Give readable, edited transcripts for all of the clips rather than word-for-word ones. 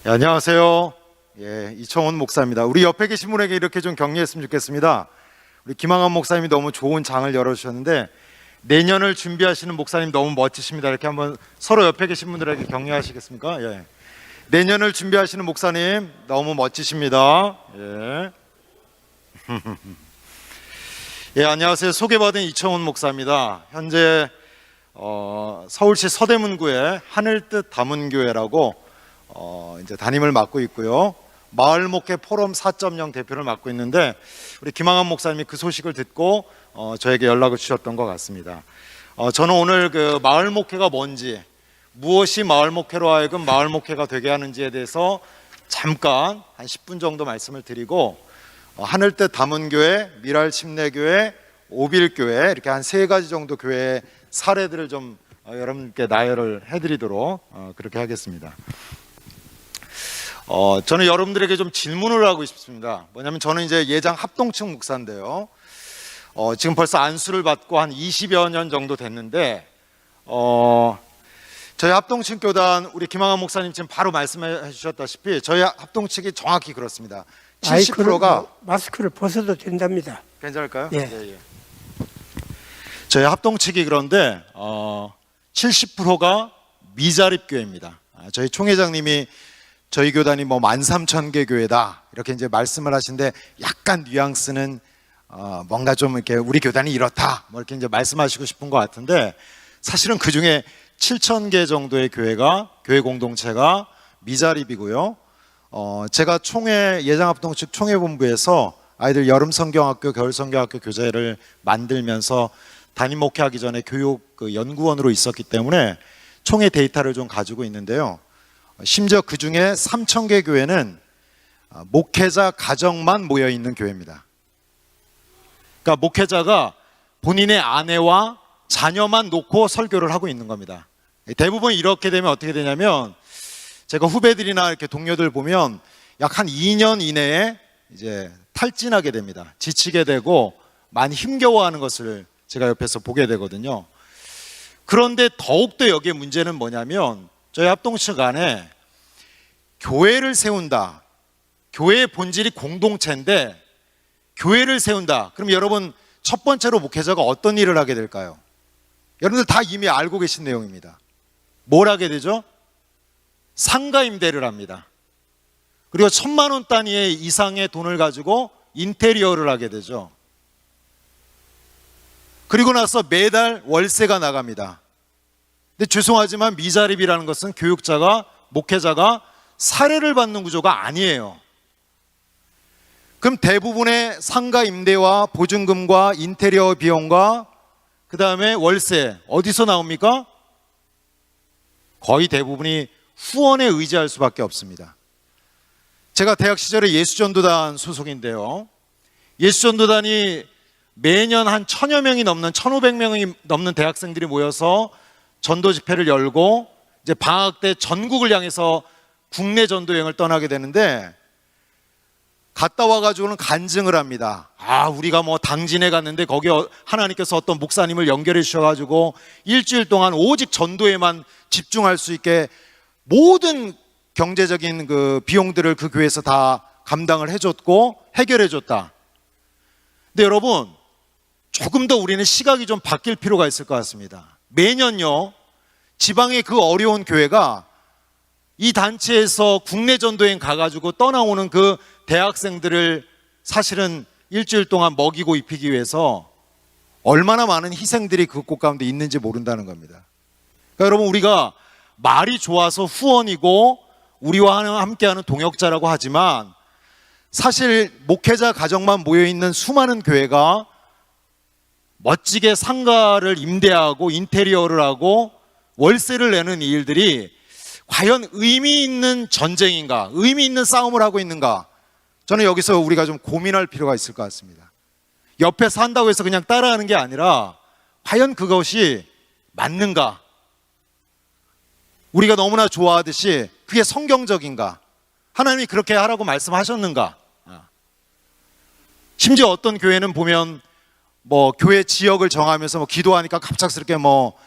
안녕하세요. 이청훈 목사입니다. 우리 옆에 계신 분에게 이렇게 좀 격려했으면 좋겠습니다. 우리 김항한 목사님이 너무 좋은 장을 열어주셨는데 내년을 준비하시는 목사님 너무 멋지십니다. 이렇게 한번 서로 옆에 계신 분들에게 격려하시겠습니까? 내년을 준비하시는 목사님 너무 멋지십니다. 안녕하세요. 소개받은 이청훈 목사입니다. 현재 서울시 서대문구의 하늘뜻 다문교회라고 이제 담임을 맡고 있고요. 마을 목회 포럼 4.0 대표를 맡고 있는데 우리 김항한 목사님이 그 소식을 듣고 저에게 연락을 주셨던 것 같습니다. 저는 오늘 그 마을 목회가 뭔지, 무엇이 마을 목회로 하여금 마을 목회가 되게 하는지에 대해서 잠깐 한 10분 정도 말씀을 드리고 하늘뜻 다문교회, 미랄 침례교회, 오빌교회 이렇게 한 3가지 정도 교회의 사례들을 좀 여러분께 나열을 해드리도록 그렇게 하겠습니다. 저는 여러분들에게 좀 질문을 하고 싶습니다. 뭐냐면 저는 이제 예장 합동층 목사인데요. 지금 벌써 안수를 받고 한 20여 년 정도 됐는데 저희 합동층 교단 우리 김항한 목사님 지금 바로 말씀해 주셨다시피 저희 합동층이 정확히 그렇습니다. 70%가 마스크를 벗어도 된답니다. 괜찮을까요? 예. 저희 합동측이 그런데 70%가 미자립 교회입니다. 저희 총회장님이 저희 교단이 뭐 13,000개 교회다 이렇게 이제 말씀을 하시는데 약간 뉘앙스는 뭔가 좀 이렇게 우리 교단이 이렇다 뭐 이렇게 이제 말씀하시고 싶은 것 같은데 사실은 그 중에 7,000개 정도의 교회 공동체가 미자립이고요. 제가 예장합동측 총회본부에서 아이들 여름 성경학교, 겨울 성경학교 교재를 만들면서 담임 목회하기 전에 교육 연구원으로 있었기 때문에 총회 데이터를 좀 가지고 있는데요. 심지어 그 중에 3,000개 교회는 목회자 가정만 모여 있는 교회입니다. 그러니까 목회자가 본인의 아내와 자녀만 놓고 설교를 하고 있는 겁니다. 대부분 이렇게 되면 어떻게 되냐면 제가 후배들이나 이렇게 동료들 보면 약 한 2년 이내에 이제 탈진하게 됩니다. 지치게 되고 많이 힘겨워하는 것을 제가 옆에서 보게 되거든요. 그런데 더욱더 여기에 문제는 뭐냐면 저희 합동측 안에 교회를 세운다. 교회의 본질이 공동체인데 교회를 세운다. 그럼 여러분 첫 번째로 목회자가 어떤 일을 하게 될까요? 여러분들 다 이미 알고 계신 내용입니다. 뭘 하게 되죠? 상가 임대를 합니다. 그리고 1,000만 원 단위 이상의 돈을 가지고 인테리어를 하게 되죠. 그리고 나서 매달 월세가 나갑니다. 근데 죄송하지만 미자립이라는 것은 목회자가 사례를 받는 구조가 아니에요. 그럼 대부분의 상가 임대와 보증금과 인테리어 비용과 그 다음에 월세 어디서 나옵니까? 거의 대부분이 후원에 의지할 수밖에 없습니다. 제가 대학 시절에 예수전도단 소속인데요. 예수전도단이 매년 한 1,000여 명이 넘는 1,500명이 넘는 대학생들이 모여서 전도 집회를 열고 이제 방학 때 전국을 향해서 국내 전도 여행을 떠나게 되는데 갔다 와가지고는 간증을 합니다. 우리가 뭐 당진에 갔는데 거기 하나님께서 어떤 목사님을 연결해 주셔가지고 일주일 동안 오직 전도에만 집중할 수 있게 모든 경제적인 그 비용들을 그 교회에서 다 감당을 해줬고 해결해줬다. 근데 여러분 조금 더 우리는 시각이 좀 바뀔 필요가 있을 것 같습니다. 매년요 지방의 그 어려운 교회가 이 단체에서 국내 전도여행 가가지고 떠나오는 그 대학생들을 사실은 일주일 동안 먹이고 입히기 위해서 얼마나 많은 희생들이 그 곳 가운데 있는지 모른다는 겁니다. 그러니까 여러분 우리가 말이 좋아서 후원이고 우리와 함께하는 동역자라고 하지만 사실 목회자 가정만 모여있는 수많은 교회가 멋지게 상가를 임대하고 인테리어를 하고 월세를 내는 이 일들이 과연 의미 있는 전쟁인가, 의미 있는 싸움을 하고 있는가? 저는 여기서 우리가 좀 고민할 필요가 있을 것 같습니다. 옆에 산다고 해서 그냥 따라하는 게 아니라 과연 그것이 맞는가? 우리가 너무나 좋아하듯이 그게 성경적인가? 하나님이 그렇게 하라고 말씀하셨는가? 심지어 어떤 교회는 보면 뭐 교회 지역을 정하면서 뭐 기도하니까 갑작스럽게 뭐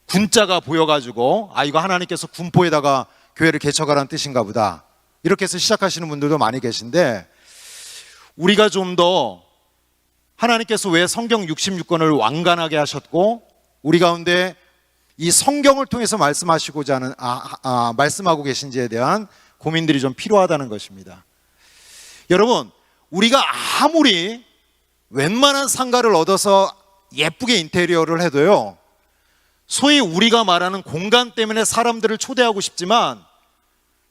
군자가 보여가지고 이거 하나님께서 군포에다가 교회를 개척하라는 뜻인가 보다. 이렇게 해서 시작하시는 분들도 많이 계신데, 우리가 좀 더 하나님께서 왜 성경 66권을 완간하게 하셨고 우리 가운데 이 성경을 통해서 말씀하시고자 하는 말씀하고 계신지에 대한 고민들이 좀 필요하다는 것입니다. 여러분, 우리가 아무리 웬만한 상가를 얻어서 예쁘게 인테리어를 해도요, 소위 우리가 말하는 공간 때문에 사람들을 초대하고 싶지만,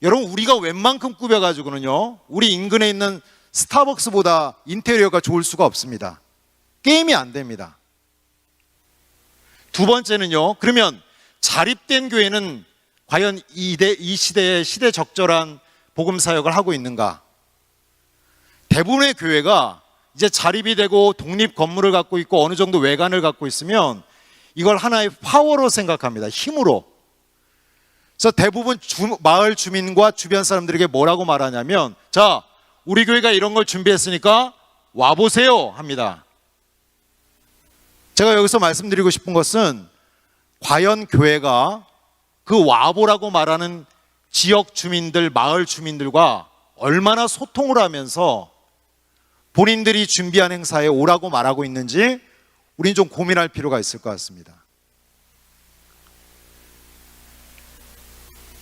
여러분, 우리가 웬만큼 꾸며가지고는요, 우리 인근에 있는 스타벅스보다 인테리어가 좋을 수가 없습니다. 게임이 안 됩니다. 두 번째는요, 그러면 자립된 교회는 과연 이 시대에 시대 적절한 복음 사역을 하고 있는가? 대부분의 교회가 이제 자립이 되고 독립 건물을 갖고 있고 어느 정도 외관을 갖고 있으면 이걸 하나의 파워로 생각합니다. 힘으로. 그래서 대부분 마을 주민과 주변 사람들에게 뭐라고 말하냐면, 자, 우리 교회가 이런 걸 준비했으니까 와보세요 합니다. 제가 여기서 말씀드리고 싶은 것은, 과연 교회가 그 와보라고 말하는 지역 주민들, 마을 주민들과 얼마나 소통을 하면서 본인들이 준비한 행사에 오라고 말하고 있는지 우리는 좀 고민할 필요가 있을 것 같습니다.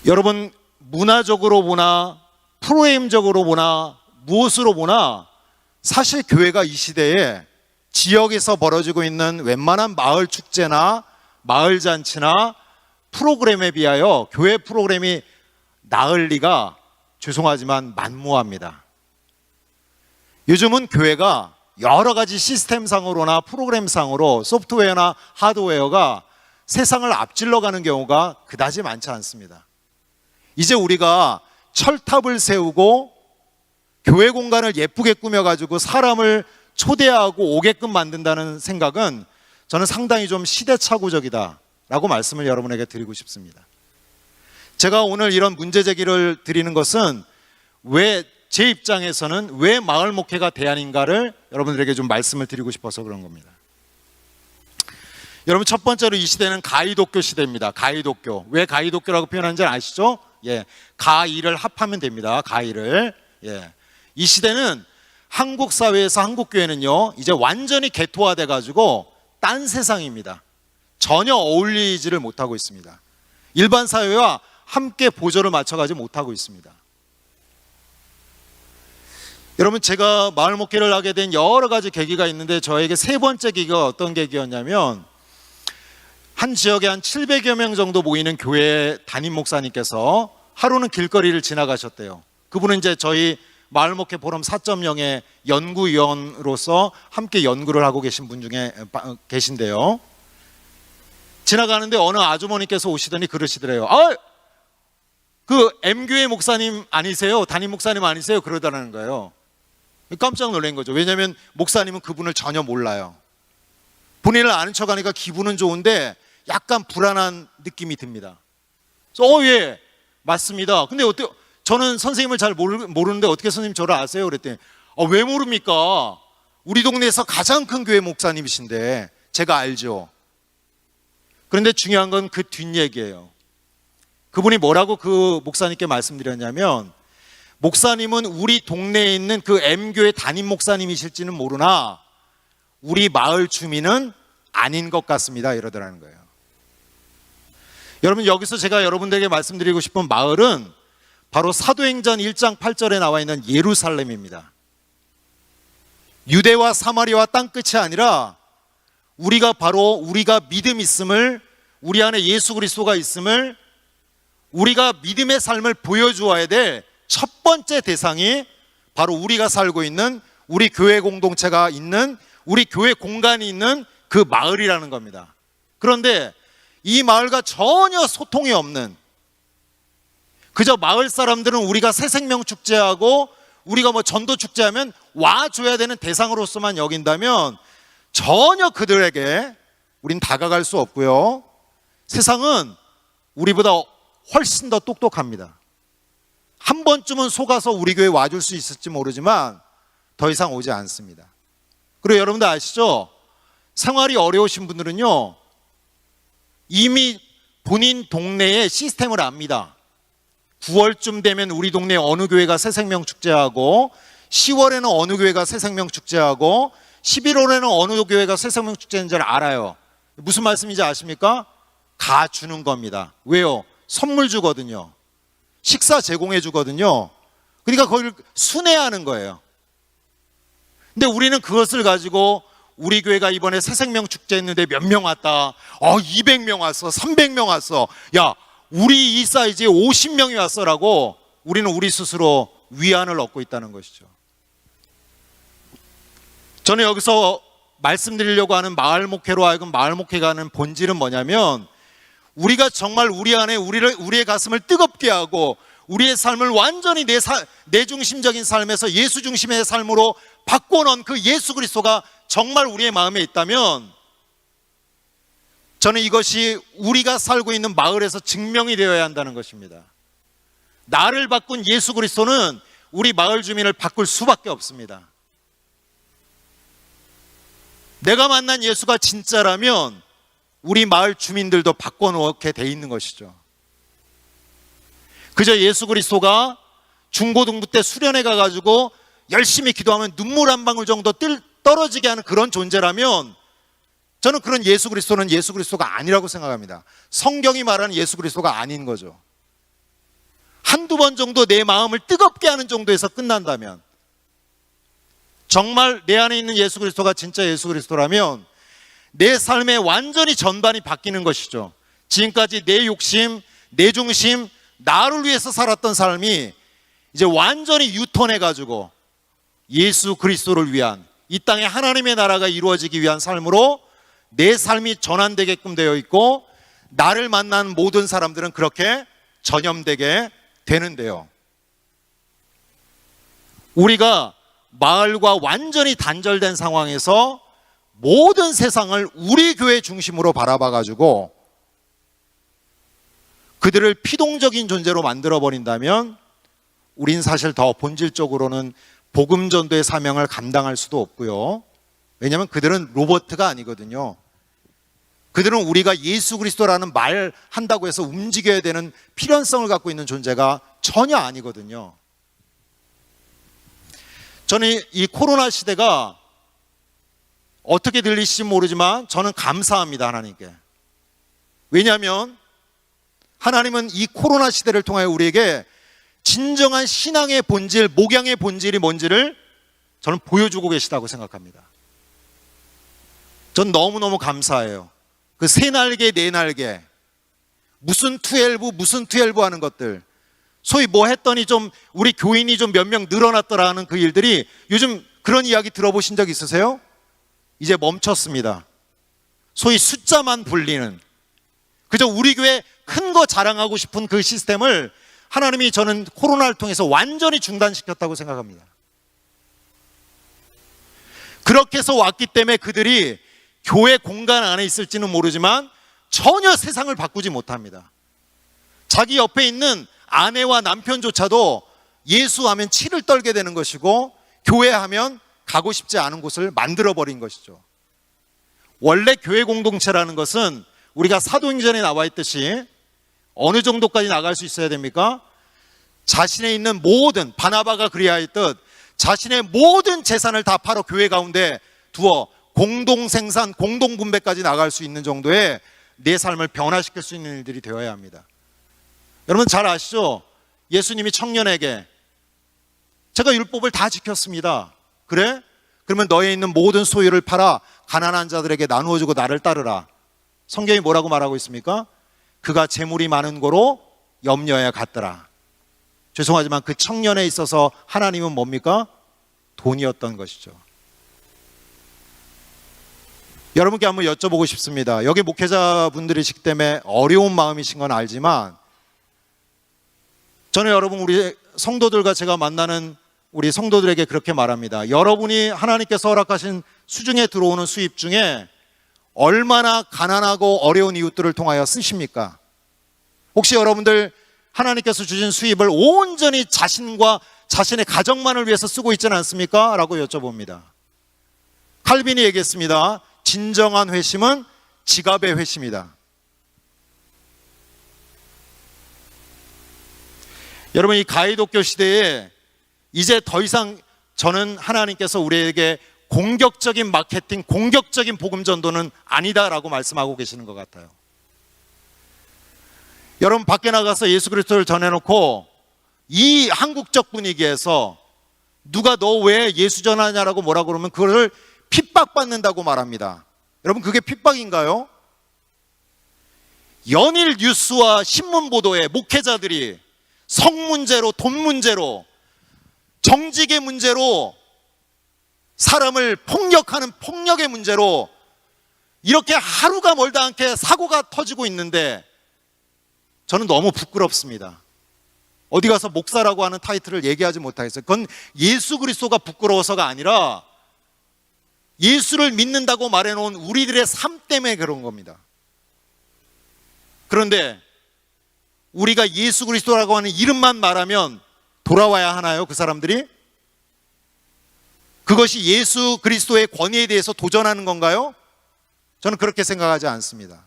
여러분, 문화적으로 보나 프로그램적으로 보나 무엇으로 보나 사실 교회가 이 시대에 지역에서 벌어지고 있는 웬만한 마을 축제나 마을 잔치나 프로그램에 비하여 교회 프로그램이 나을 리가, 죄송하지만 만무합니다. 요즘은 교회가 여러 가지 시스템상으로나 프로그램상으로 소프트웨어나 하드웨어가 세상을 앞질러 가는 경우가 그다지 많지 않습니다. 이제 우리가 철탑을 세우고 교회 공간을 예쁘게 꾸며가지고 사람을 초대하고 오게끔 만든다는 생각은 저는 상당히 좀 시대착오적이다라고 말씀을 여러분에게 드리고 싶습니다. 제가 오늘 이런 문제 제기를 드리는 것은 제 입장에서는 왜 마을 목회가 대안인가를 여러분들에게 좀 말씀을 드리고 싶어서 그런 겁니다. 여러분, 첫 번째로 이 시대는 가이독교 시대입니다. 가이독교. 왜 가이독교라고 표현하는지 아시죠? 예, 가이를 합하면 됩니다. 가이를. 예. 이 시대는 한국 사회에서 한국 교회는요, 이제 완전히 개토화돼 가지고 딴 세상입니다. 전혀 어울리지를 못하고 있습니다. 일반 사회와 함께 보조를 맞춰가지 못하고 있습니다. 여러분, 제가 마을 목회를 하게 된 여러 가지 계기가 있는데, 저에게 세 번째 계기가 어떤 계기였냐면, 한 지역에 한 700여 명 정도 모이는 교회 담임 목사님께서 하루는 길거리를 지나가셨대요. 그분은 이제 저희 마을 목회 포럼 4.0의 연구위원으로서 함께 연구를 하고 계신 분 중에 계신데요. 지나가는데 어느 아주머니께서 오시더니 그러시더래요. 그 M교회 목사님 아니세요? 담임 목사님 아니세요? 그러다는 거예요. 깜짝 놀란 거죠. 왜냐하면 목사님은 그분을 전혀 몰라요. 본인을 아는 척하니까 기분은 좋은데 약간 불안한 느낌이 듭니다. 그래서 예, 맞습니다. 근데 어떻게, 저는 선생님을 잘 모르는데 어떻게 선생님 저를 아세요? 그랬더니 왜 모릅니까? 우리 동네에서 가장 큰 교회 목사님이신데 제가 알죠. 그런데 중요한 건 그 뒷얘기예요. 그분이 뭐라고 그 목사님께 말씀드렸냐면, 목사님은 우리 동네에 있는 그 M교회 담임 목사님이실지는 모르나 우리 마을 주민은 아닌 것 같습니다, 이러더라는 거예요. 여러분, 여기서 제가 여러분들에게 말씀드리고 싶은 마을은 바로 사도행전 1장 8절에 나와 있는 예루살렘입니다. 유대와 사마리아와 땅끝이 아니라 우리가 믿음 있음을, 우리 안에 예수 그리스도가 있음을, 우리가 믿음의 삶을 보여주어야 될 첫 번째 대상이 바로 우리가 살고 있는, 우리 교회 공동체가 있는, 우리 교회 공간이 있는 그 마을이라는 겁니다. 그런데 이 마을과 전혀 소통이 없는, 그저 마을 사람들은 우리가 새생명 축제하고 우리가 전도 축제하면 와줘야 되는 대상으로서만 여긴다면 전혀 그들에게 우린 다가갈 수 없고요. 세상은 우리보다 훨씬 더 똑똑합니다. 한 번쯤은 속아서 우리 교회에 와줄 수 있을지 모르지만 더 이상 오지 않습니다. 그리고 여러분들 아시죠? 생활이 어려우신 분들은요, 이미 본인 동네의 시스템을 압니다. 9월쯤 되면 우리 동네 어느 교회가 새생명 축제하고 10월에는 어느 교회가 새생명 축제하고 11월에는 어느 교회가 새생명 축제인지를 알아요. 무슨 말씀인지 아십니까? 가 주는 겁니다. 왜요? 선물 주거든요. 식사 제공해 주거든요. 그러니까 그걸 순회하는 거예요. 근데 우리는 그것을 가지고 우리 교회가 이번에 새생명 축제 했는데 몇 명 왔다. 200명 왔어. 300명 왔어. 야, 우리 이 사이즈에 50명이 왔어라고 우리는 우리 스스로 위안을 얻고 있다는 것이죠. 저는 여기서 말씀드리려고 하는 마을 목회로 하여금 마을 목회가 하는 본질은 뭐냐면 우리가 정말 우리 안에 우리의 가슴을 뜨겁게 하고 우리의 삶을 완전히 내 중심적인 삶에서 예수 중심의 삶으로 바꿔놓은 그 예수 그리스도가 정말 우리의 마음에 있다면 저는 이것이 우리가 살고 있는 마을에서 증명이 되어야 한다는 것입니다. 나를 바꾼 예수 그리스도는 우리 마을 주민을 바꿀 수밖에 없습니다. 내가 만난 예수가 진짜라면 우리 마을 주민들도 바꿔놓게 돼 있는 것이죠. 그저 예수 그리스도가 중고등부 때 수련회 가가지고 열심히 기도하면 눈물 한 방울 정도 떨어지게 하는 그런 존재라면 저는 그런 예수 그리스도는 예수 그리스도가 아니라고 생각합니다. 성경이 말하는 예수 그리스도가 아닌 거죠. 한두 번 정도 내 마음을 뜨겁게 하는 정도에서 끝난다면, 정말 내 안에 있는 예수 그리스도가 진짜 예수 그리스도라면 내 삶의 완전히 전반이 바뀌는 것이죠. 지금까지 내 욕심, 내 중심, 나를 위해서 살았던 삶이 이제 완전히 유턴해가지고 예수 그리스도를 위한, 이 땅에 하나님의 나라가 이루어지기 위한 삶으로 내 삶이 전환되게끔 되어 있고 나를 만난 모든 사람들은 그렇게 전염되게 되는데요. 우리가 마을과 완전히 단절된 상황에서 모든 세상을 우리 교회 중심으로 바라봐가지고 그들을 피동적인 존재로 만들어버린다면 우린 사실 더 본질적으로는 복음 전도의 사명을 감당할 수도 없고요. 왜냐하면 그들은 로봇가 아니거든요. 그들은 우리가 예수 그리스도라는 말 한다고 해서 움직여야 되는 필연성을 갖고 있는 존재가 전혀 아니거든요. 저는 이 코로나 시대가 어떻게 들리실지 모르지만 저는 감사합니다, 하나님께. 왜냐하면 하나님은 이 코로나 시대를 통하여 우리에게 진정한 신앙의 본질, 목양의 본질이 뭔지를 저는 보여주고 계시다고 생각합니다. 전 너무너무 감사해요. 그 세 날개, 네 날개, 무슨 12 하는 것들, 소위 뭐 했더니 좀 우리 교인이 좀 몇 명 늘어났더라 하는 그 일들이 요즘 그런 이야기 들어보신 적 있으세요? 이제 멈췄습니다. 소위 숫자만 불리는, 그저 우리 교회 큰 거 자랑하고 싶은 그 시스템을 하나님이 저는 코로나를 통해서 완전히 중단시켰다고 생각합니다. 그렇게 해서 왔기 때문에 그들이 교회 공간 안에 있을지는 모르지만 전혀 세상을 바꾸지 못합니다. 자기 옆에 있는 아내와 남편조차도 예수하면 치를 떨게 되는 것이고 교회하면 가고 싶지 않은 곳을 만들어버린 것이죠. 원래 교회 공동체라는 것은 우리가 사도행전에 나와 있듯이 어느 정도까지 나갈 수 있어야 됩니까? 자신의 있는 모든, 바나바가 그리하였듯 자신의 모든 재산을 다 팔아 교회 가운데 두어 공동생산, 공동분배까지 나갈 수 있는 정도의 내 삶을 변화시킬 수 있는 일들이 되어야 합니다. 여러분 잘 아시죠? 예수님이 청년에게 제가 율법을 다 지켰습니다. 그래? 그러면 너에 있는 모든 소유를 팔아 가난한 자들에게 나누어주고 나를 따르라. 성경이 뭐라고 말하고 있습니까? 그가 재물이 많은 고로 염려에 갔더라. 죄송하지만 그 청년에 있어서 하나님은 뭡니까? 돈이었던 것이죠. 여러분께 한번 여쭤보고 싶습니다. 여기 목회자분들이시기 때문에 어려운 마음이신 건 알지만 저는 여러분 우리 성도들과 제가 만나는 우리 성도들에게 그렇게 말합니다. 여러분이 하나님께서 허락하신 수중에 들어오는 수입 중에 얼마나 가난하고 어려운 이웃들을 통하여 쓰십니까? 혹시 여러분들 하나님께서 주신 수입을 온전히 자신과 자신의 가정만을 위해서 쓰고 있지는 않습니까? 라고 여쭤봅니다. 칼빈이 얘기했습니다. 진정한 회심은 지갑의 회심이다. 여러분, 이 가해독교 시대에 이제 더 이상 저는 하나님께서 우리에게 공격적인 마케팅, 공격적인 복음 전도는 아니다라고 말씀하고 계시는 것 같아요. 여러분, 밖에 나가서 예수 그리스도를 전해놓고 이 한국적 분위기에서 누가 너 왜 예수 전하냐라고 뭐라 그러면 그거를 핍박받는다고 말합니다. 여러분, 그게 핍박인가요? 연일 뉴스와 신문 보도에 목회자들이 성 문제로, 돈 문제로, 정직의 문제로, 사람을 폭력하는 폭력의 문제로 이렇게 하루가 멀다 않게 사고가 터지고 있는데 저는 너무 부끄럽습니다. 어디 가서 목사라고 하는 타이틀을 얘기하지 못하겠어요. 그건 예수 그리스도가 부끄러워서가 아니라 예수를 믿는다고 말해놓은 우리들의 삶 때문에 그런 겁니다. 그런데 우리가 예수 그리스도라고 하는 이름만 말하면 돌아와야 하나요? 그 사람들이? 그것이 예수 그리스도의 권위에 대해서 도전하는 건가요? 저는 그렇게 생각하지 않습니다.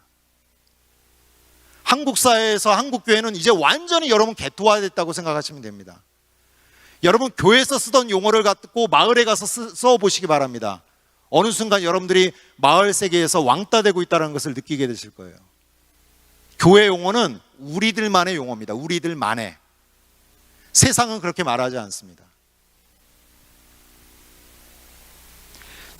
한국 사회에서 한국 교회는 이제 완전히 여러분 개토화됐다고 생각하시면 됩니다. 여러분, 교회에서 쓰던 용어를 갖고 마을에 가서 써보시기 바랍니다. 어느 순간 여러분들이 마을 세계에서 왕따 되고 있다는 것을 느끼게 되실 거예요. 교회 용어는 우리들만의 용어입니다. 우리들만의. 세상은 그렇게 말하지 않습니다.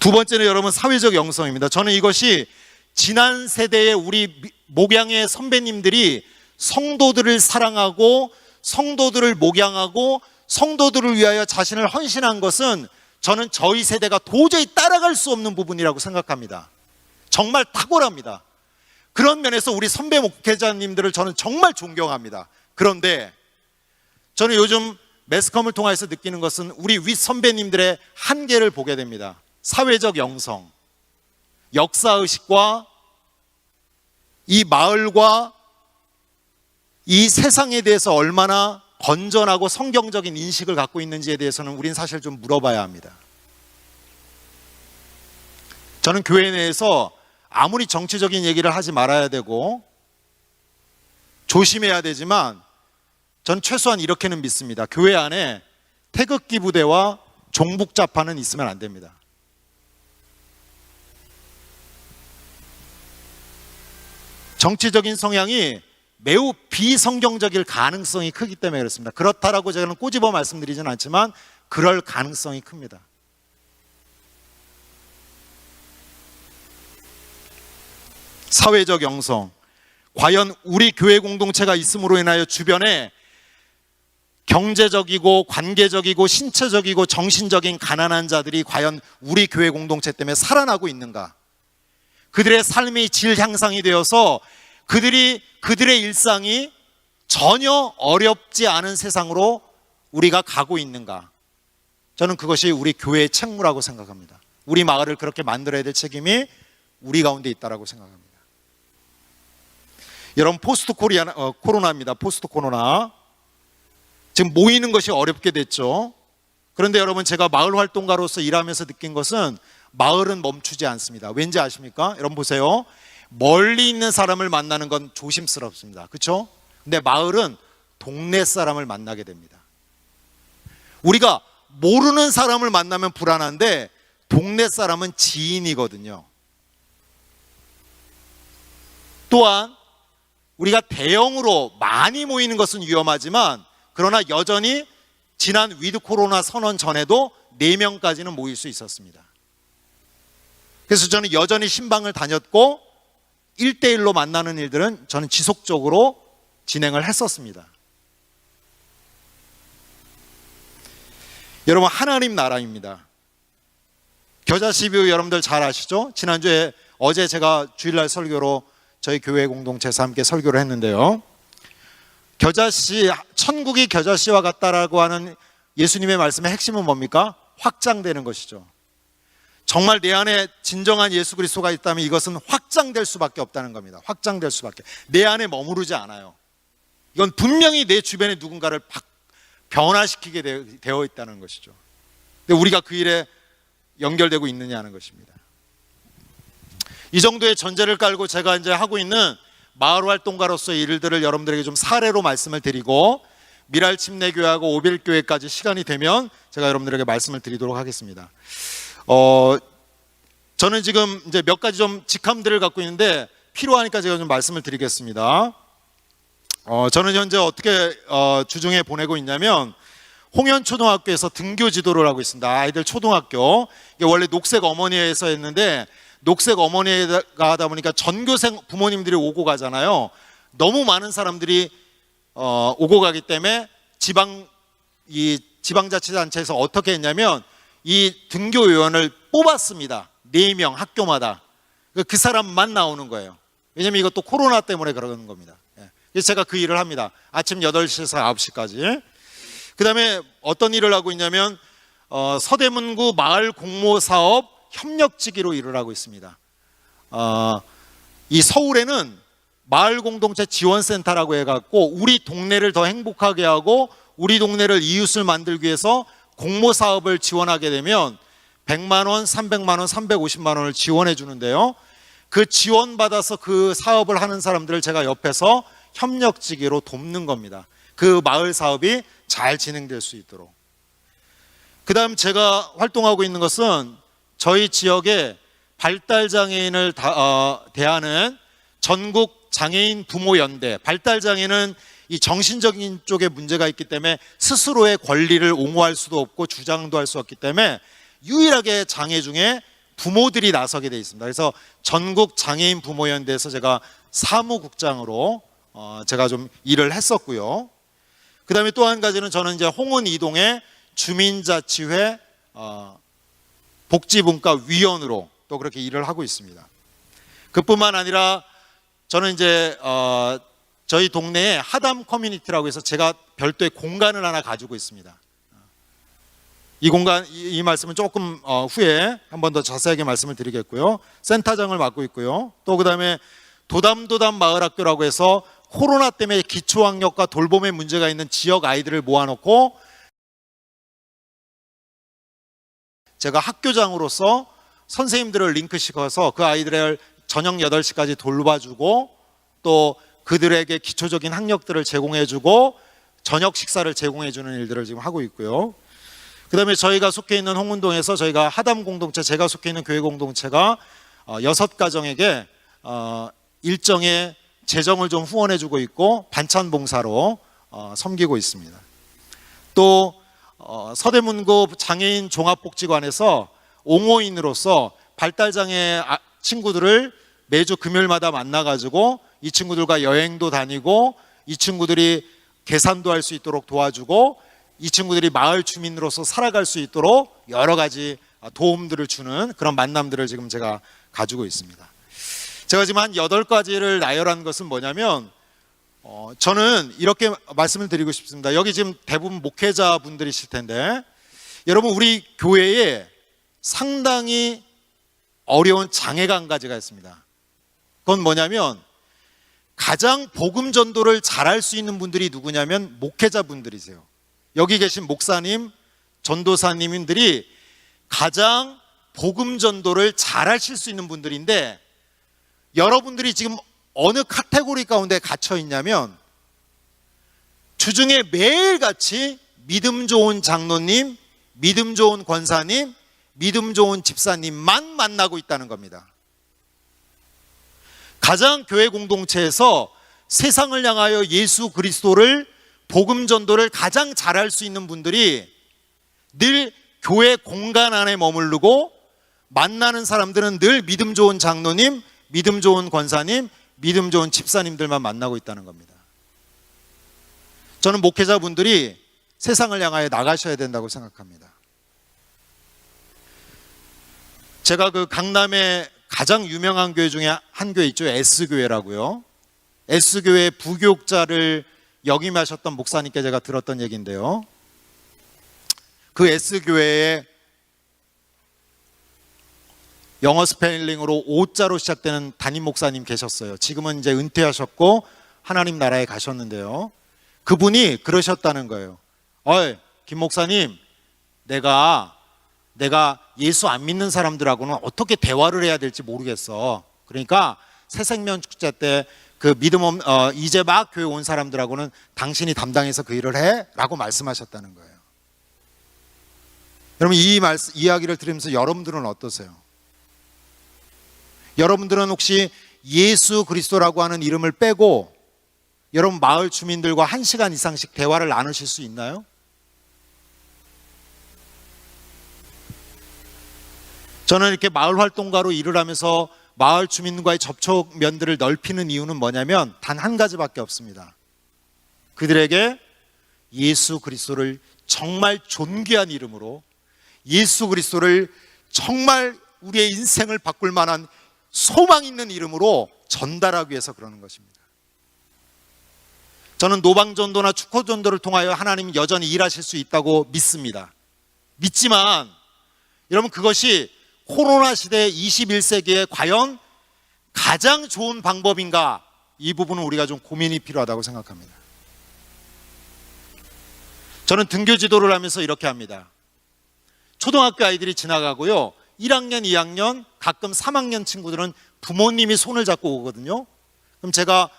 두 번째는 여러분, 사회적 영성입니다. 저는 이것이 지난 세대의 우리 목양의 선배님들이 성도들을 사랑하고 성도들을 목양하고 성도들을 위하여 자신을 헌신한 것은 저는 저희 세대가 도저히 따라갈 수 없는 부분이라고 생각합니다. 정말 탁월합니다. 그런 면에서 우리 선배 목회자님들을 저는 정말 존경합니다. 그런데 저는 요즘 매스컴을 통해서 느끼는 것은 우리 윗 선배님들의 한계를 보게 됩니다. 사회적 영성, 역사의식과 이 마을과 이 세상에 대해서 얼마나 건전하고 성경적인 인식을 갖고 있는지에 대해서는 우린 사실 좀 물어봐야 합니다. 저는 교회 내에서 아무리 정치적인 얘기를 하지 말아야 되고 조심해야 되지만 전 최소한 이렇게는 믿습니다. 교회 안에 태극기 부대와 종북자파는 있으면 안 됩니다. 정치적인 성향이 매우 비성경적일 가능성이 크기 때문에 그렇습니다. 그렇다라고 저는 꼬집어 말씀드리진 않지만 그럴 가능성이 큽니다. 사회적 영성. 과연 우리 교회 공동체가 있음으로 인하여 주변에 경제적이고 관계적이고 신체적이고 정신적인 가난한 자들이 과연 우리 교회 공동체 때문에 살아나고 있는가? 그들의 삶이 질 향상이 되어서 그들의 일상이 전혀 어렵지 않은 세상으로 우리가 가고 있는가? 저는 그것이 우리 교회의 책무라고 생각합니다. 우리 마을을 그렇게 만들어야 될 책임이 우리 가운데 있다고 생각합니다. 여러분, 포스트 코로나입니다. 포스트 코로나. 지금 모이는 것이 어렵게 됐죠. 그런데 여러분, 제가 마을 활동가로서 일하면서 느낀 것은 마을은 멈추지 않습니다. 왠지 아십니까? 여러분 보세요. 멀리 있는 사람을 만나는 건 조심스럽습니다. 그렇죠? 근데 마을은 동네 사람을 만나게 됩니다. 우리가 모르는 사람을 만나면 불안한데 동네 사람은 지인이거든요. 또한 우리가 대형으로 많이 모이는 것은 위험하지만 그러나 여전히 지난 위드 코로나 선언 전에도 4명까지는 모일 수 있었습니다. 그래서 저는 여전히 신방을 다녔고 1대1로 만나는 일들은 저는 지속적으로 진행을 했었습니다. 여러분, 하나님 나라입니다. 겨자씨뷰 여러분들 잘 아시죠? 지난주에 어제 제가 주일날 설교로 저희 교회 공동체에서 함께 설교를 했는데요. 겨자씨, 천국이 겨자씨와 같다라고 하는 예수님의 말씀의 핵심은 뭡니까? 확장되는 것이죠. 정말 내 안에 진정한 예수 그리스도가 있다면 이것은 확장될 수밖에 없다는 겁니다. 확장될 수밖에. 내 안에 머무르지 않아요. 이건 분명히 내 주변에 누군가를 변화시키게 되어 있다는 것이죠. 근데 우리가 그 일에 연결되고 있느냐는 것입니다. 이 정도의 전제를 깔고 제가 이제 하고 있는 마을 활동가로서의 일들을 여러분들에게 좀 사례로 말씀을 드리고 미랄 침례교회하고 오빌교회까지 시간이 되면 제가 여러분들에게 말씀을 드리도록 하겠습니다. 저는 지금 이제 몇 가지 좀 직함들을 갖고 있는데 필요하니까 제가 좀 말씀을 드리겠습니다. 저는 현재 어떻게 주중에 보내고 있냐면 홍현초등학교에서 등교 지도를 하고 있습니다. 아이들 초등학교. 이게 원래 녹색 어머니에서 했는데 녹색 어머니가 하다 보니까 전교생 부모님들이 오고 가잖아요. 너무 많은 사람들이 오고 가기 때문에 지방자치단체에서 어떻게 했냐면 이 등교위원을 뽑았습니다. 4명 학교마다. 그 사람만 나오는 거예요. 왜냐면 이것도 코로나 때문에 그러는 겁니다. 그래서 제가 그 일을 합니다. 아침 8시에서 9시까지. 그 다음에 어떤 일을 하고 있냐면 서대문구 마을 공모사업 협력지기로 일을 하고 있습니다. 이 서울에는 마을공동체 지원센터라고 해갖고 우리 동네를 더 행복하게 하고 우리 동네를 이웃을 만들기 위해서 공모사업을 지원하게 되면 100만 원, 300만 원, 350만 원을 지원해 주는데요. 그 지원받아서 그 사업을 하는 사람들을 제가 옆에서 협력지기로 돕는 겁니다. 그 마을 사업이 잘 진행될 수 있도록. 그 다음 제가 활동하고 있는 것은 저희 지역에 발달장애인을 대하는 전국 장애인 부모연대. 발달장애는 이 정신적인 쪽에 문제가 있기 때문에 스스로의 권리를 옹호할 수도 없고 주장도 할 수 없기 때문에 유일하게 장애 중에 부모들이 나서게 돼 있습니다. 그래서 전국 장애인 부모연대에서 제가 사무국장으로 제가 좀 일을 했었고요. 그 다음에 또 한 가지는 저는 이제 홍은 이동의 주민자치회 복지분과위원으로 또 그렇게 일을 하고 있습니다. 그뿐만 아니라 저는 이제 저희 동네에 하담 커뮤니티라고 해서 제가 별도의 공간을 하나 가지고 있습니다. 이 공간, 이 말씀은 조금 후에 한 번 더 자세하게 말씀을 드리겠고요. 센터장을 맡고 있고요. 또 그 다음에 도담도담 마을학교라고 해서 코로나 때문에 기초학력과 돌봄에 문제가 있는 지역 아이들을 모아놓고 제가 학교장으로서 선생님들을 링크시켜서 그 아이들을 저녁 8시까지 돌봐주고 또 그들에게 기초적인 학력들을 제공해주고 저녁 식사를 제공해주는 일들을 지금 하고 있고요. 그 다음에 저희가 속해 있는 홍은동에서 저희가 하담 공동체, 제가 속해 있는 교회 공동체가 6가정에게 일정의 재정을 좀 후원해주고 있고 반찬 봉사로 섬기고 있습니다. 또 서대문구 장애인 종합복지관에서 옹호인으로서 발달장애 친구들을 매주 금요일마다 만나가지고 이 친구들과 여행도 다니고 이 친구들이 계산도 할 수 있도록 도와주고 이 친구들이 마을 주민으로서 살아갈 수 있도록 여러 가지 도움들을 주는 그런 만남들을 지금 제가 가지고 있습니다. 제가 지금 한 8가지를 나열한 것은 뭐냐면 저는 이렇게 말씀을 드리고 싶습니다. 여기 지금 대부분 목회자분들이실 텐데 여러분 우리 교회에 상당히 어려운 장애가 한 가지가 있습니다. 그건 뭐냐면 가장 복음 전도를 잘할 수 있는 분들이 누구냐면 목회자분들이세요. 여기 계신 목사님, 전도사님들이 가장 복음 전도를 잘하실 수 있는 분들인데 여러분들이 지금 어느 카테고리 가운데 갇혀 있냐면 주중에 매일같이 믿음 좋은 장로님, 믿음 좋은 권사님, 믿음 좋은 집사님만 만나고 있다는 겁니다. 가장 교회 공동체에서 세상을 향하여 예수 그리스도를 복음 전도를 가장 잘할 수 있는 분들이 늘 교회 공간 안에 머무르고 만나는 사람들은 늘 믿음 좋은 장로님, 믿음 좋은 권사님, 믿음 좋은 집사님들만 만나고 있다는 겁니다. 저는 목회자분들이 세상을 향하여 나가셔야 된다고 생각합니다. 제가 그 강남에 가장 유명한 교회 중에 한 교회 있죠. S교회라고요. S교회 부교육자를 역임하셨던 목사님께 제가 들었던 얘기인데요. 그 S교회에 영어 스펠링으로 O자로 시작되는 담임 목사님 계셨어요. 지금은 이제 은퇴하셨고 하나님 나라에 가셨는데요. 그분이 그러셨다는 거예요. 김 목사님, 내가 예수 안 믿는 사람들하고는 어떻게 대화를 해야 될지 모르겠어. 그러니까 새생명 축제 때 그 이제 막 교회 온 사람들하고는 당신이 담당해서 그 일을 해라고 말씀하셨다는 거예요. 여러분, 이 이야기를 들으면서 여러분들은 어떠세요? 여러분들은 혹시 예수 그리스도라고 하는 이름을 빼고 여러분 마을 주민들과 1시간 이상씩 대화를 나누실 수 있나요? 저는 이렇게 마을 활동가로 일을 하면서 마을 주민과의 접촉면들을 넓히는 이유는 뭐냐면 단 한 가지밖에 없습니다. 그들에게 예수 그리스도를 정말 존귀한 이름으로, 예수 그리스도를 정말 우리의 인생을 바꿀 만한 소망 있는 이름으로 전달하기 위해서 그러는 것입니다. 저는 노방전도나 축호전도를 통하여 하나님이 여전히 일하실 수 있다고 믿습니다. 믿지만 여러분, 그것이 코로나 시대 21세기에 과연 가장 좋은 방법인가? 이 부분은 우리가 좀 고민이 필요하다고 생각합니다. 저는 등교 지도를 하면서 이렇게 합니다. 초등학교 아이들이 지나가고요, 1학년, 2학년, 가끔 3학년 친구들은 부모님이 손을 잡고 오거든요. 그럼 제가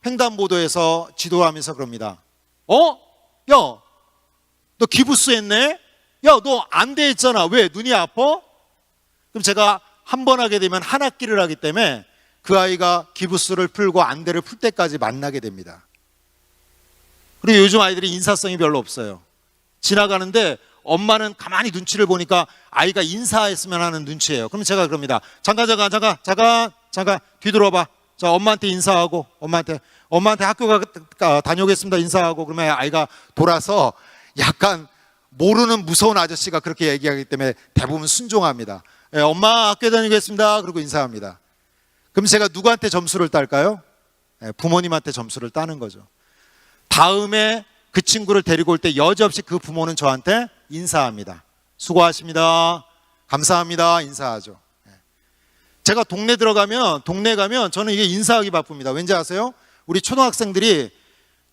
횡단보도에서 지도하면서 그럽니다. 야, 너 기부스 했네? 야, 너 안대 했잖아. 왜? 눈이 아파? 그럼 제가 한 번 하게 되면 한 학기를 하기 때문에 그 아이가 기부스를 풀고 안대를 풀 때까지 만나게 됩니다. 그리고 요즘 아이들이 인사성이 별로 없어요. 지나가는데 엄마는 가만히 눈치를 보니까 아이가 인사했으면 하는 눈치예요. 그럼 제가 그럽니다. 잠깐 뒤돌아봐. 자, 엄마한테 인사하고, 엄마한테 학교 다녀오겠습니다 인사하고. 그러면 아이가 돌아서 약간 모르는 무서운 아저씨가 그렇게 얘기하기 때문에 대부분 순종합니다. 엄마 학교 다니겠습니다. 그러고 인사합니다. 그럼 제가 누구한테 점수를 딸까요? 부모님한테 점수를 따는 거죠. 다음에 그 친구를 데리고 올 때 여지없이 그 부모는 저한테 인사합니다. 수고하십니다. 감사합니다. 인사하죠. 제가 동네 가면 저는 이게 인사하기 바쁩니다. 왠지 아세요? 우리 초등학생들이,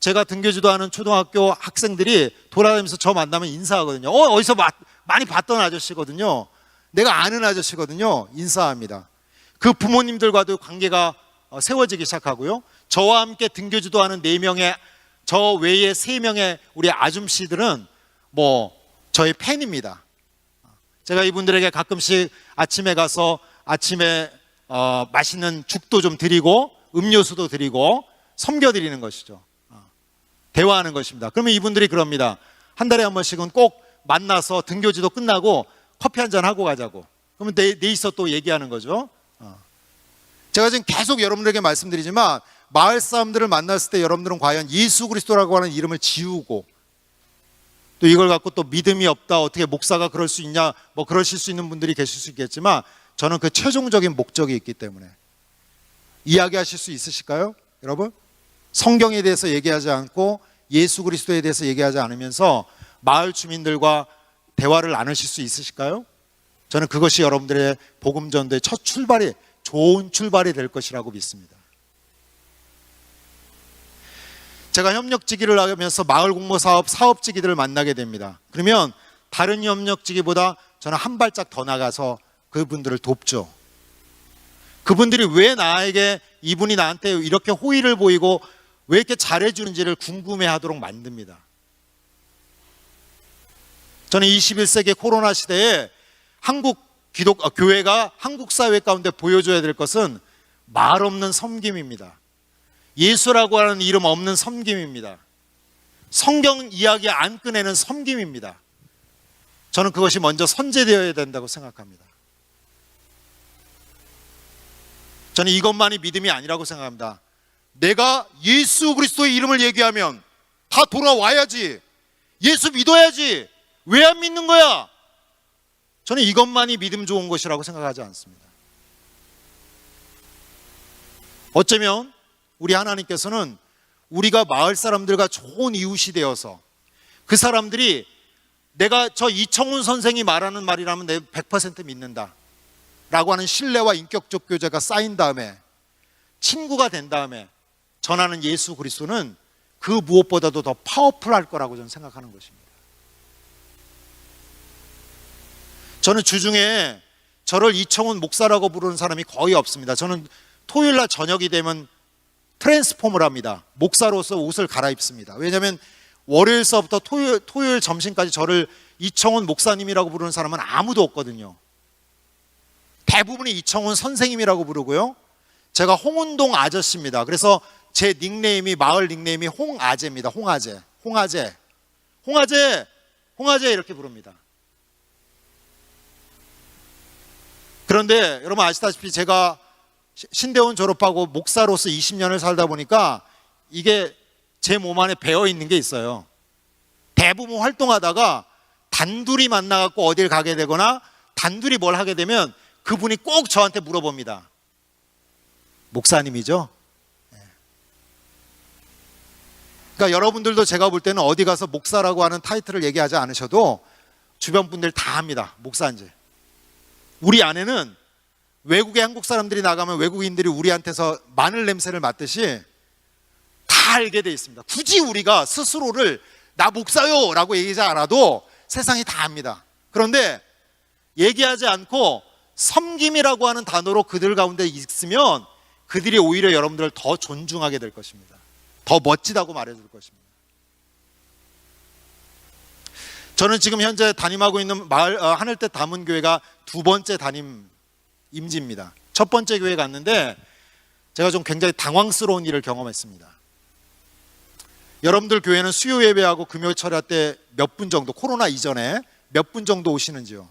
제가 등교지도하는 초등학교 학생들이 돌아다니면서 저 만나면 인사하거든요. 어디서 많이 봤던 아저씨거든요. 내가 아는 아저씨거든요. 인사합니다. 그 부모님들과도 관계가 세워지기 시작하고요. 저와 함께 등교지도하는 4명의, 저 외에 3명의 우리 아줌씨들은 저의 팬입니다. 제가 이분들에게 가끔씩 아침에 가서 아침에 맛있는 죽도 좀 드리고 음료수도 드리고 섬겨드리는 것이죠. 대화하는 것입니다. 그러면 이분들이 그럽니다. 한 달에 한 번씩은 꼭 만나서 등교지도 끝나고 커피 한잔 하고 가자고. 그러면 넷이서 또 얘기하는 거죠. 제가 지금 계속 여러분들에게 말씀드리지만 마을 사람들을 만났을 때 여러분들은 과연 예수 그리스도라고 하는 이름을 지우고 또 이걸 갖고 또 믿음이 없다, 어떻게 목사가 그럴 수 있냐, 그러실 수 있는 분들이 계실 수 있겠지만 저는 그 최종적인 목적이 있기 때문에 이야기하실 수 있으실까요? 여러분, 성경에 대해서 얘기하지 않고 예수 그리스도에 대해서 얘기하지 않으면서 마을 주민들과 대화를 나누실 수 있으실까요? 저는 그것이 여러분들의 복음 전도의 첫 좋은 출발이 될 것이라고 믿습니다. 제가 협력지기를 하면서 마을 공모 사업지기들을 만나게 됩니다. 그러면 다른 협력지기보다 저는 한 발짝 더 나가서 그분들을 돕죠. 그분들이 왜 이분이 나한테 이렇게 호의를 보이고 왜 이렇게 잘해주는지를 궁금해하도록 만듭니다. 저는 21세기 코로나 시대에 교회가 한국 사회 가운데 보여줘야 될 것은 말 없는 섬김입니다. 예수라고 하는 이름 없는 섬김입니다. 성경 이야기 안 꺼내는 섬김입니다. 저는 그것이 먼저 선제되어야 된다고 생각합니다. 저는 이것만이 믿음이 아니라고 생각합니다. 내가 예수 그리스도의 이름을 얘기하면 다 돌아와야지. 예수 믿어야지. 왜 안 믿는 거야? 저는 이것만이 믿음 좋은 것이라고 생각하지 않습니다. 어쩌면 우리 하나님께서는 우리가 마을 사람들과 좋은 이웃이 되어서 그 사람들이 내가 저 이청훈 선생이 말하는 말이라면 내가 100% 믿는다 라고 하는 신뢰와 인격적 교제가 쌓인 다음에 친구가 된 다음에 전하는 예수 그리스도는 그 무엇보다도 더 파워풀할 거라고 저는 생각하는 것입니다. 저는 주중에 저를 이청훈 목사라고 부르는 사람이 거의 없습니다. 저는 토요일 날 저녁이 되면 트랜스폼을 합니다. 목사로서 옷을 갈아입습니다. 왜냐하면 월요일 서부터 토요일 점심까지 저를 이청훈 목사님이라고 부르는 사람은 아무도 없거든요. 대부분이 이청훈 선생님이라고 부르고요. 제가 홍은동 아저씨입니다. 그래서 제 닉네임이, 마을 닉네임이 홍아재입니다. 홍아재 이렇게 부릅니다. 그런데 여러분 아시다시피 제가 신대원 졸업하고 목사로서 20년을 살다 보니까 이게 제 몸 안에 배어 있는 게 있어요. 대부분 활동하다가 단둘이 만나갖고 어딜 가게 되거나 단둘이 뭘 하게 되면 그분이 꼭 저한테 물어봅니다. 목사님이죠? 그러니까 여러분들도 제가 볼 때는 어디 가서 목사라고 하는 타이틀을 얘기하지 않으셔도 주변 분들 다 합니다. 목사인지. 우리 안에는 외국에 한국 사람들이 나가면 외국인들이 우리한테서 마늘 냄새를 맡듯이 다 알게 돼 있습니다. 굳이 우리가 스스로를 나 목사요 라고 얘기하지 않아도 세상이 다 압니다. 그런데 얘기하지 않고 섬김이라고 하는 단어로 그들 가운데 있으면 그들이 오히려 여러분들을 더 존중하게 될 것입니다. 더 멋지다고 말해줄 것입니다. 저는 지금 현재 담임하고 있는 마을 하늘뜻 담은교회가 두 번째 담임 임지입니다. 첫 번째 교회 갔는데 제가 좀 굉장히 당황스러운 일을 경험했습니다. 여러분들 교회는 수요 예배하고 금요 철야 때 몇 분 정도, 코로나 이전에 몇 분 정도 오시는지요?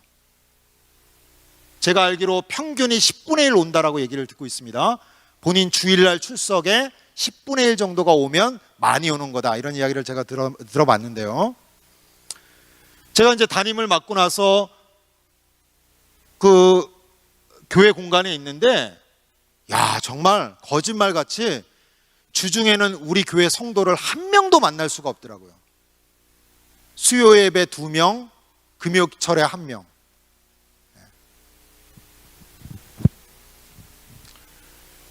제가 알기로 평균이 10분의 1 온다라고 얘기를 듣고 있습니다. 본인 주일날 출석에 10분의 1 정도가 오면 많이 오는 거다, 이런 이야기를 제가 들어봤는데요. 제가 이제 담임을 맡고 나서 그 교회 공간에 있는데, 야, 정말 거짓말같이 주중에는 우리 교회 성도를 한 명도 만날 수가 없더라고요. 수요 예배 2명, 금요철에 1명.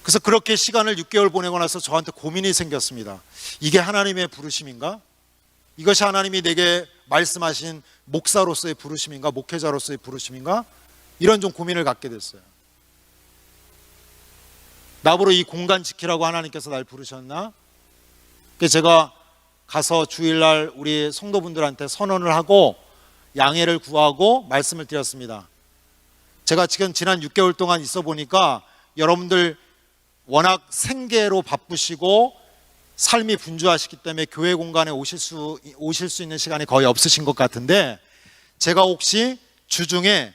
그래서 그렇게 시간을 6개월 보내고 나서 저한테 고민이 생겼습니다. 이게 하나님의 부르심인가? 이것이 하나님이 내게 말씀하신 목사로서의 부르심인가? 목회자로서의 부르심인가? 이런 좀 고민을 갖게 됐어요. 나보러 이 공간 지키라고 하나님께서 날 부르셨나? 그래서 제가 가서 주일날 우리 성도분들한테 선언을 하고 양해를 구하고 말씀을 드렸습니다. 제가 지금 지난 6개월 동안 있어 보니까 여러분들 워낙 생계로 바쁘시고 삶이 분주하시기 때문에 교회 공간에 오실 수 있는 시간이 거의 없으신 것 같은데, 제가 혹시 주중에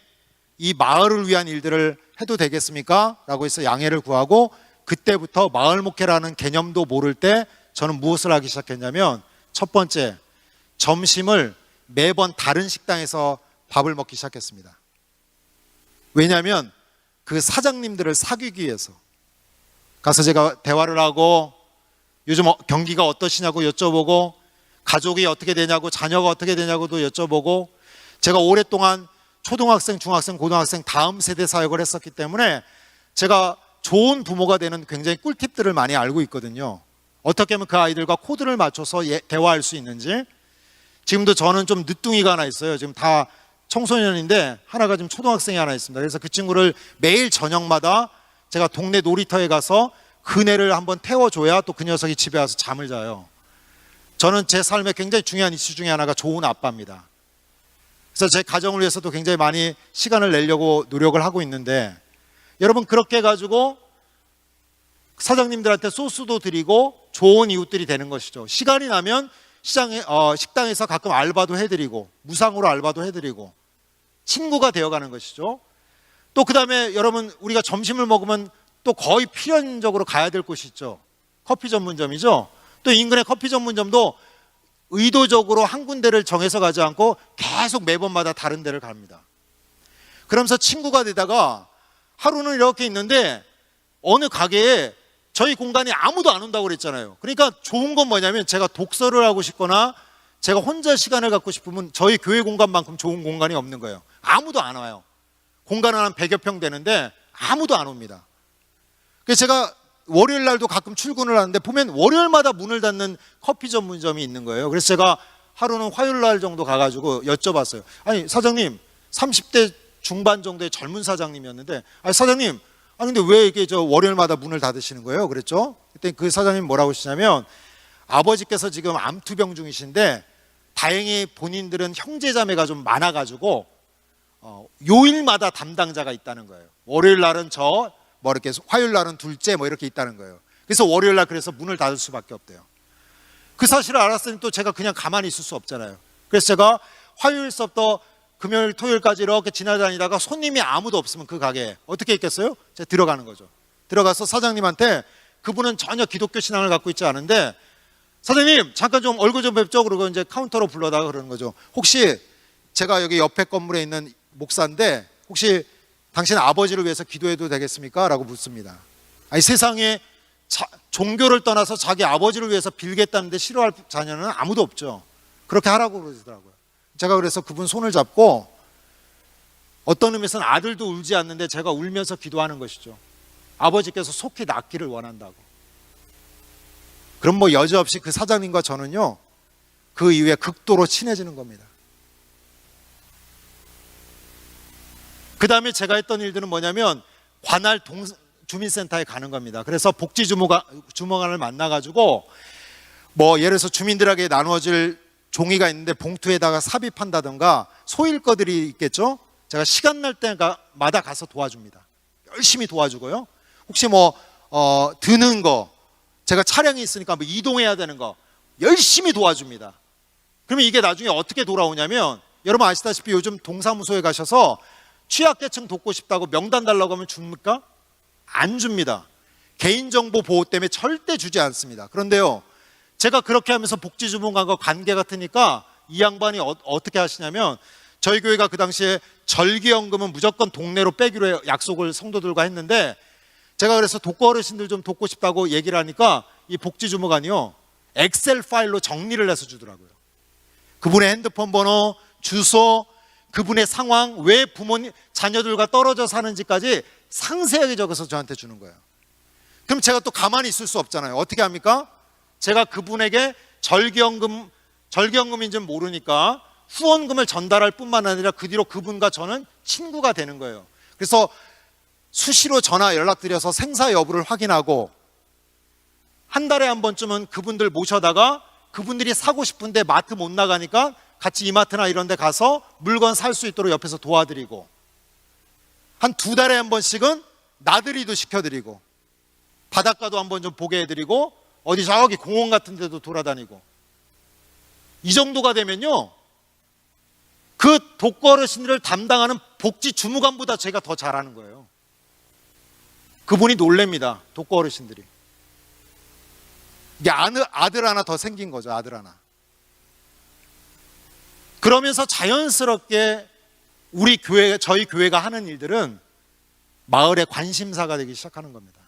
이 마을을 위한 일들을 해도 되겠습니까? 라고 해서 양해를 구하고, 그때부터 마을 목회라는 개념도 모를 때 저는 무엇을 하기 시작했냐면, 첫 번째, 점심을 매번 다른 식당에서 밥을 먹기 시작했습니다. 왜냐하면 그 사장님들을 사귀기 위해서. 가서 제가 대화를 하고 요즘 경기가 어떠시냐고 여쭤보고, 가족이 어떻게 되냐고, 자녀가 어떻게 되냐고도 여쭤보고, 제가 오랫동안 초등학생, 중학생, 고등학생 다음 세대 사역을 했었기 때문에 제가 좋은 부모가 되는 굉장히 꿀팁들을 많이 알고 있거든요. 어떻게 하면 그 아이들과 코드를 맞춰서 대화할 수 있는지. 지금도 저는 좀 늦둥이가 하나 있어요. 지금 다 청소년인데 하나가 지금 초등학생이 하나 있습니다. 그래서 그 친구를 매일 저녁마다 제가 동네 놀이터에 가서 그네를 한번 태워줘야 또 그 녀석이 집에 와서 잠을 자요. 저는 제 삶에 굉장히 중요한 이슈 중에 하나가 좋은 아빠입니다. 그래서 제 가정을 위해서도 굉장히 많이 시간을 내려고 노력을 하고 있는데, 여러분 그렇게 해가지고 사장님들한테 소스도 드리고 좋은 이웃들이 되는 것이죠. 시간이 나면 식당에서 가끔 알바도 해드리고 무상으로 알바도 해드리고 친구가 되어가는 것이죠. 또 그 다음에 여러분 우리가 점심을 먹으면 또 거의 필연적으로 가야 될 곳이 있죠. 커피 전문점이죠. 또 인근의 커피 전문점도 의도적으로 한 군데를 정해서 가지 않고 계속 매번마다 다른 데를 갑니다. 그러면서 친구가 되다가 하루는 이렇게 있는데 어느 가게에 저희 공간에 아무도 안 온다고 그랬잖아요. 그러니까 좋은 건 뭐냐면, 제가 독서를 하고 싶거나 제가 혼자 시간을 갖고 싶으면 저희 교회 공간만큼 좋은 공간이 없는 거예요. 아무도 안 와요. 공간은 한 100여 평 되는데 아무도 안 옵니다. 그래서 제가 월요일 날도 가끔 출근을 하는데 보면 월요일마다 문을 닫는 커피 전문점이 있는 거예요. 그래서 제가 하루는 화요일 날 정도 가가지고 여쭤봤어요. 아니 사장님, 30대 중반 정도의 젊은 사장님이었는데, 아니 사장님 아 근데 왜 이렇게 저 월요일마다 문을 닫으시는 거예요? 그랬죠? 그때 그 사장님 뭐라고 하시냐면 아버지께서 지금 암투병 중이신데 다행히 본인들은 형제자매가 좀 많아가지고 요일마다 담당자가 있다는 거예요. 월요일 날은 저, 뭐 이렇게 화요일 날은 둘째 뭐 이렇게 있다는 거예요. 그래서 월요일 날 그래서 문을 닫을 수밖에 없대요. 그 사실을 알았으니 또 제가 그냥 가만히 있을 수 없잖아요. 그래서 제가 화요일 서부터 금요일 토요일까지 이렇게 지나다니다가 손님이 아무도 없으면 그 가게에 어떻게 있겠어요? 제가 들어가는 거죠. 들어가서 사장님한테, 그분은 전혀 기독교 신앙을 갖고 있지 않은데, 사장님 잠깐 좀 얼굴 좀 뵙죠. 그러고 이제 카운터로 불러다가 그러는 거죠. 혹시 제가 여기 옆에 건물에 있는 목사인데 혹시 당신 아버지를 위해서 기도해도 되겠습니까? 라고 묻습니다. 아니 세상에 종교를 떠나서 자기 아버지를 위해서 빌겠다는데 싫어할 자녀는 아무도 없죠. 그렇게 하라고 그러시더라고요. 제가 그래서 그분 손을 잡고, 어떤 의미에서는 아들도 울지 않는데 제가 울면서 기도하는 것이죠. 아버지께서 속히 낫기를 원한다고. 그럼 뭐 여지없이 그 사장님과 저는요, 그 이후에 극도로 친해지는 겁니다. 그 다음에 제가 했던 일들은 뭐냐면 관할 주민센터에 가는 겁니다. 그래서 복지주무관을 만나가지고 뭐 예를 들어서 주민들에게 나누어질 종이가 있는데 봉투에다가 삽입한다든가 소일 것들이 있겠죠. 제가 시간 날 때마다 가서 도와줍니다. 열심히 도와주고요. 혹시 뭐 드는 거, 제가 차량이 있으니까 뭐 이동해야 되는 거 열심히 도와줍니다. 그러면 이게 나중에 어떻게 돌아오냐면, 여러분 아시다시피 요즘 동사무소에 가셔서 취약계층 돕고 싶다고 명단 달라고 하면 줍니까? 안 줍니다. 개인정보 보호 때문에 절대 주지 않습니다. 그런데요, 제가 그렇게 하면서 복지주무관과 관계가 트니까 이 양반이 어떻게 하시냐면, 저희 교회가 그 당시에 절기연금은 무조건 동네로 빼기로 약속을 성도들과 했는데, 제가 그래서 독거 어르신들 좀 돕고 싶다고 얘기를 하니까 이 복지주무관이요, 엑셀 파일로 정리를 해서 주더라고요. 그분의 핸드폰 번호, 주소, 그분의 상황, 왜 부모님, 자녀들과 떨어져 사는지까지 상세하게 적어서 저한테 주는 거예요. 그럼 제가 또 가만히 있을 수 없잖아요. 어떻게 합니까? 제가 그분에게 절기연금인지는 모르니까 후원금을 전달할 뿐만 아니라 그 뒤로 그분과 저는 친구가 되는 거예요. 그래서 수시로 전화 연락드려서 생사 여부를 확인하고, 한 달에 한 번쯤은 그분들 모셔다가 그분들이 사고 싶은데 마트 못 나가니까 같이 이마트나 이런 데 가서 물건 살 수 있도록 옆에서 도와드리고, 한 2달에 한 번씩은 나들이도 시켜드리고, 바닷가도 한번 좀 보게 해드리고, 어디 저기 공원 같은 데도 돌아다니고. 이 정도가 되면요, 그 독거 어르신들을 담당하는 복지 주무관보다 제가 더 잘하는 거예요. 그분이 놀랍니다. 독거 어르신들이. 이게 아들 하나 더 생긴 거죠. 아들 하나. 그러면서 자연스럽게 저희 교회가 하는 일들은 마을의 관심사가 되기 시작하는 겁니다.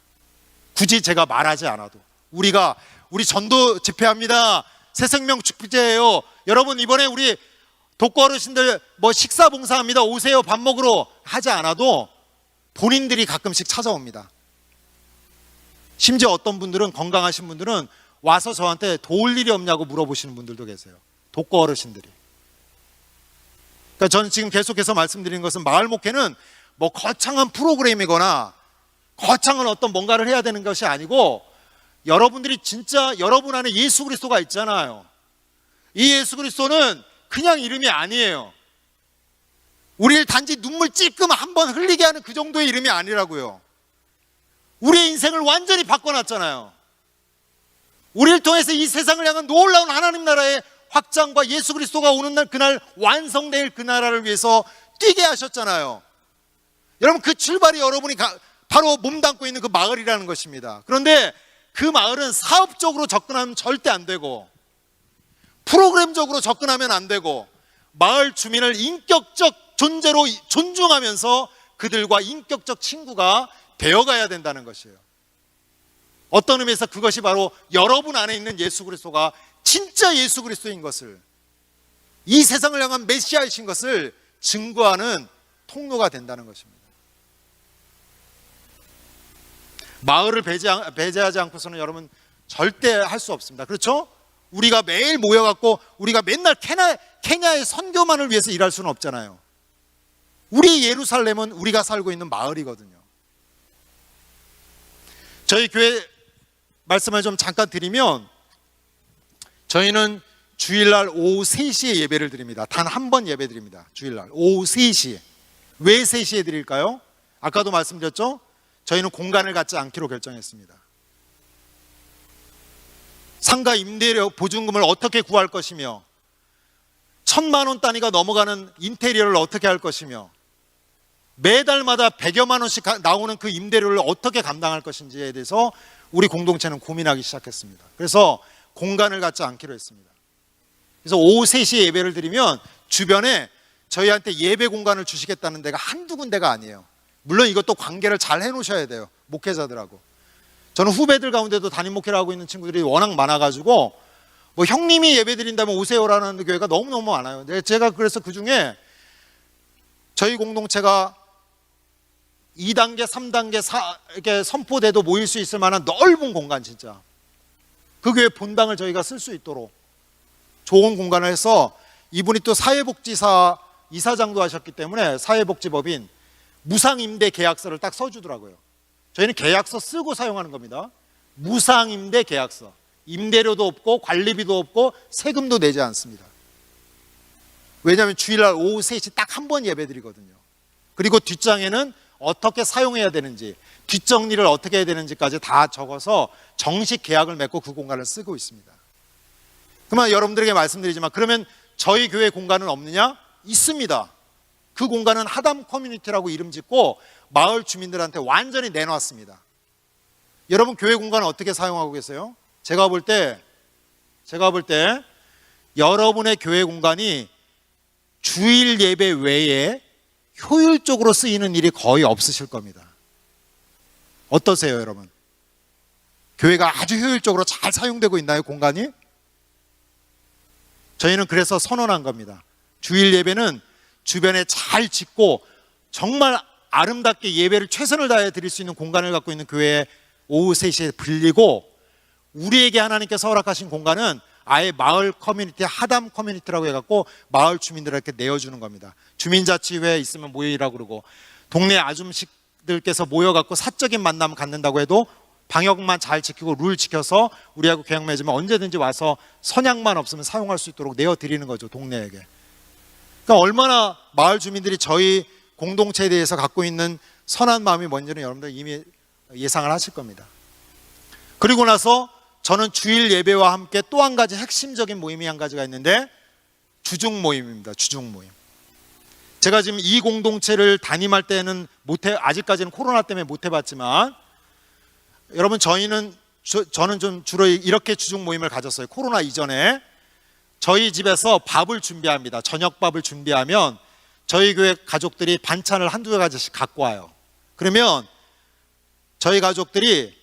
굳이 제가 말하지 않아도. 우리 전도 집회합니다. 새생명 축제예요. 여러분 이번에 우리 독거 어르신들 뭐 식사 봉사합니다. 오세요. 밥 먹으러 하지 않아도 본인들이 가끔씩 찾아옵니다. 심지어 어떤 분들은, 건강하신 분들은 와서 저한테 도울 일이 없냐고 물어보시는 분들도 계세요. 독거 어르신들이. 그러니까 저는 지금 계속해서 말씀드리는 것은, 마을 목회는 뭐 거창한 프로그램이거나 거창한 어떤 뭔가를 해야 되는 것이 아니고, 여러분들이 진짜 여러분 안에 예수 그리스도가 있잖아요. 이 예수 그리스도는 그냥 이름이 아니에요. 우리를 단지 눈물 찔끔 한번 흘리게 하는 그 정도의 이름이 아니라고요. 우리의 인생을 완전히 바꿔놨잖아요. 우리를 통해서 이 세상을 향한 놀라운 하나님 나라의 확장과 예수 그리스도가 오는 날, 그날 완성될 그 나라를 위해서 뛰게 하셨잖아요. 여러분, 그 출발이 여러분이 바로 몸담고 있는 그 마을이라는 것입니다. 그런데 그 마을은 사업적으로 접근하면 절대 안 되고, 프로그램적으로 접근하면 안 되고, 마을 주민을 인격적 존재로 존중하면서 그들과 인격적 친구가 되어가야 된다는 것이에요. 어떤 의미에서 그것이 바로 여러분 안에 있는 예수 그리스도가 진짜 예수 그리스도인 것을, 이 세상을 향한 메시아이신 것을 증거하는 통로가 된다는 것입니다. 마을을 배제하지 않고서는 여러분 절대 할 수 없습니다. 그렇죠? 우리가 매일 모여갖고 우리가 맨날 케냐의 선교만을 위해서 일할 수는 없잖아요. 우리 예루살렘은 우리가 살고 있는 마을이거든요. 저희 교회 말씀을 좀 잠깐 드리면, 저희는 주일날 오후 3시에 예배를 드립니다. 단 한 번 예배 드립니다. 주일날 오후 3시. 왜 3시에 드릴까요? 아까도 말씀드렸죠? 저희는 공간을 갖지 않기로 결정했습니다. 상가 임대료 보증금을 어떻게 구할 것이며, 1,000만 원 단위가 넘어가는 인테리어를 어떻게 할 것이며, 매달마다 100여만 원씩 나오는 그 임대료를 어떻게 감당할 것인지에 대해서 우리 공동체는 고민하기 시작했습니다. 그래서 공간을 갖지 않기로 했습니다. 그래서 오후 3시에 예배를 드리면 주변에 저희한테 예배 공간을 주시겠다는 데가 한두 군데가 아니에요. 물론 이것도 관계를 잘 해놓으셔야 돼요, 목회자들하고. 저는 후배들 가운데도 담임 목회를 하고 있는 친구들이 워낙 많아가지고, 뭐 형님이 예배 드린다면 오세요라는 교회가 너무너무 많아요. 제가 그래서 그 중에 저희 공동체가 2단계, 3단계, 이렇게 선포돼도 모일 수 있을 만한 넓은 공간, 진짜 그 교회 본당을 저희가 쓸 수 있도록 좋은 공간을 해서, 이분이 또 사회복지사 이사장도 하셨기 때문에 사회복지법인 무상임대 계약서를 딱 써주더라고요. 저희는 계약서 쓰고 사용하는 겁니다. 무상임대 계약서. 임대료도 없고 관리비도 없고 세금도 내지 않습니다. 왜냐하면 주일날 오후 3시 딱 한 번 예배 드리거든요. 그리고 뒷장에는 어떻게 사용해야 되는지, 뒷정리를 어떻게 해야 되는지까지 다 적어서 정식 계약을 맺고 그 공간을 쓰고 있습니다. 그러면 여러분들에게 말씀드리지만, 그러면 저희 교회 공간은 없느냐? 있습니다. 그 공간은 하담 커뮤니티라고 이름 짓고 마을 주민들한테 완전히 내놨습니다. 여러분 교회 공간을 어떻게 사용하고 계세요? 제가 볼 때 여러분의 교회 공간이 주일 예배 외에 효율적으로 쓰이는 일이 거의 없으실 겁니다. 어떠세요, 여러분? 교회가 아주 효율적으로 잘 사용되고 있나요, 공간이? 저희는 그래서 선언한 겁니다. 주일 예배는 주변에 잘 짓고 정말 아름답게 예배를 최선을 다해 드릴 수 있는 공간을 갖고 있는 교회에 오후 3시에 빌리고, 우리에게 하나님께서 허락하신 공간은 아예 마을 커뮤니티, 하담 커뮤니티라고 해갖고 마을 주민들에게 내어주는 겁니다. 주민자치회 있으면 모이라고 그러고, 동네 아줌씨들께서 모여갖고 사적인 만남 갖는다고 해도 방역만 잘 지키고 룰 지켜서 우리하고 계약 맺으면 언제든지 와서 선약만 없으면 사용할 수 있도록 내어드리는 거죠, 동네에게. 그러니까 얼마나 마을 주민들이 저희 공동체에 대해서 갖고 있는 선한 마음이 뭔지는 여러분들 이미 예상을 하실 겁니다. 그리고 나서 저는 주일 예배와 함께 또 한 가지 핵심적인 모임이 한 가지가 있는데, 주중 모임입니다. 주중 모임. 제가 지금 이 공동체를 담임할 때는 아직까지는 코로나 때문에 못 해봤지만, 여러분 저는 좀 주로 이렇게 주중 모임을 가졌어요. 코로나 이전에 저희 집에서 밥을 준비합니다. 저녁밥을 준비하면 저희 교회 가족들이 반찬을 한두 가지씩 갖고 와요. 그러면 저희 가족들이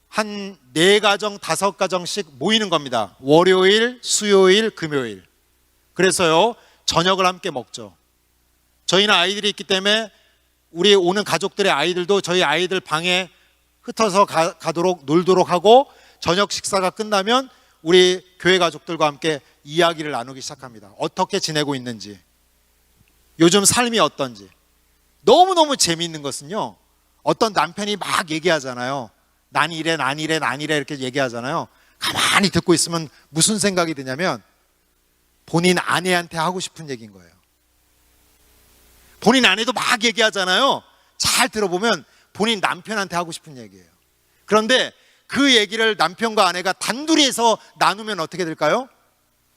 한 4가정, 5가정씩 모이는 겁니다. 월요일, 수요일, 금요일. 그래서요, 저녁을 함께 먹죠. 저희는 아이들이 있기 때문에 우리 오는 가족들의 아이들도 저희 아이들 방에 흩어서 가도록 놀도록 하고, 저녁 식사가 끝나면 우리 교회 가족들과 함께 이야기를 나누기 시작합니다. 어떻게 지내고 있는지, 요즘 삶이 어떤지. 너무너무 재미있는 것은요, 어떤 남편이 막 얘기하잖아요. 난 이래 이렇게 얘기하잖아요. 가만히 듣고 있으면 무슨 생각이 드냐면, 본인 아내한테 하고 싶은 얘기인 거예요. 본인 아내도 막 얘기하잖아요. 잘 들어보면 본인 남편한테 하고 싶은 얘기예요. 그런데 그 얘기를 남편과 아내가 단둘이서 나누면 어떻게 될까요?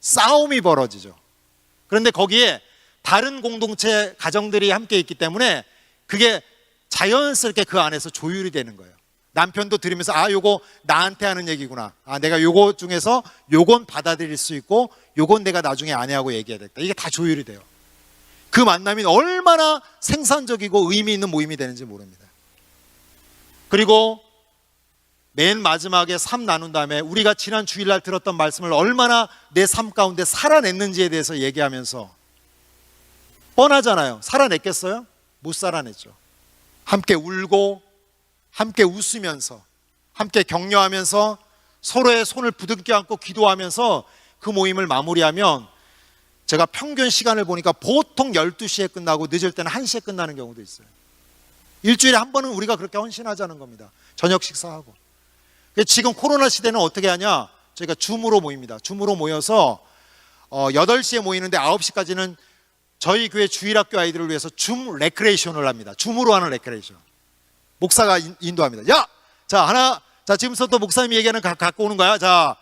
싸움이 벌어지죠. 그런데 거기에 다른 공동체 가정들이 함께 있기 때문에 그게 자연스럽게 그 안에서 조율이 되는 거예요. 남편도 들으면서, 요거 나한테 하는 얘기구나. 내가 요거 중에서 요건 받아들일 수 있고 요건 내가 나중에 아내하고 얘기해야 되겠다. 이게 다 조율이 돼요. 그 만남이 얼마나 생산적이고 의미 있는 모임이 되는지 모릅니다. 그리고 맨 마지막에 삶 나눈 다음에 우리가 지난 주일날 들었던 말씀을 얼마나 내 삶 가운데 살아냈는지에 대해서 얘기하면서, 뻔하잖아요. 살아냈겠어요? 못 살아냈죠. 함께 울고 함께 웃으면서 함께 격려하면서 서로의 손을 부둥켜 안고 기도하면서 그 모임을 마무리하면, 제가 평균 시간을 보니까 보통 12시에 끝나고 늦을 때는 1시에 끝나는 경우도 있어요. 일주일에 한 번은 우리가 그렇게 헌신하자는 겁니다. 저녁 식사하고. 지금 코로나 시대는 어떻게 하냐? 저희가 줌으로 모입니다. 줌으로 모여서 8시에 모이는데 9시까지는 저희 교회 주일학교 아이들을 위해서 줌 레크레이션을 합니다. 줌으로 하는 레크레이션. 목사가 인도합니다. 야! 자, 지금부터 목사님이 얘기하는 갖고 오는 거야. 자,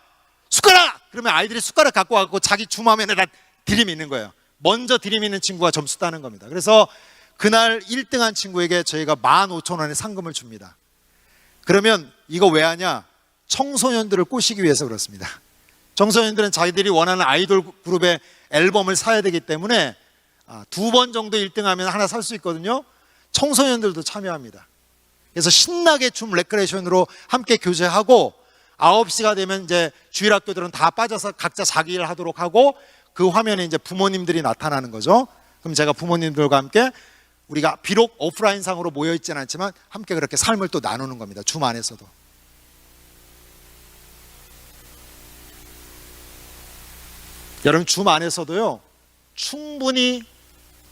숟가락! 그러면 아이들이 숟가락 갖고 와서 자기 줌 화면에다 들이미는 거예요. 먼저 들이미는 친구가 점수 따는 겁니다. 그래서 그날 1등한 친구에게 저희가 15,000원의 상금을 줍니다. 그러면 이거 왜 하냐? 청소년들을 꼬시기 위해서 그렇습니다. 청소년들은 자기들이 원하는 아이돌 그룹의 앨범을 사야 되기 때문에 2번 정도 1등하면 하나 살 수 있거든요. 청소년들도 참여합니다. 그래서 신나게 줌 레크레이션으로 함께 교제하고 9시가 되면 이제 주일학교들은 다 빠져서 각자 자기 일 하도록 하고 그 화면에 이제 부모님들이 나타나는 거죠. 그럼 제가 부모님들과 함께 우리가 비록 오프라인상으로 모여 있지는 않지만 함께 그렇게 삶을 또 나누는 겁니다. 줌 안에서도. 여러분, 줌 안에서도요, 충분히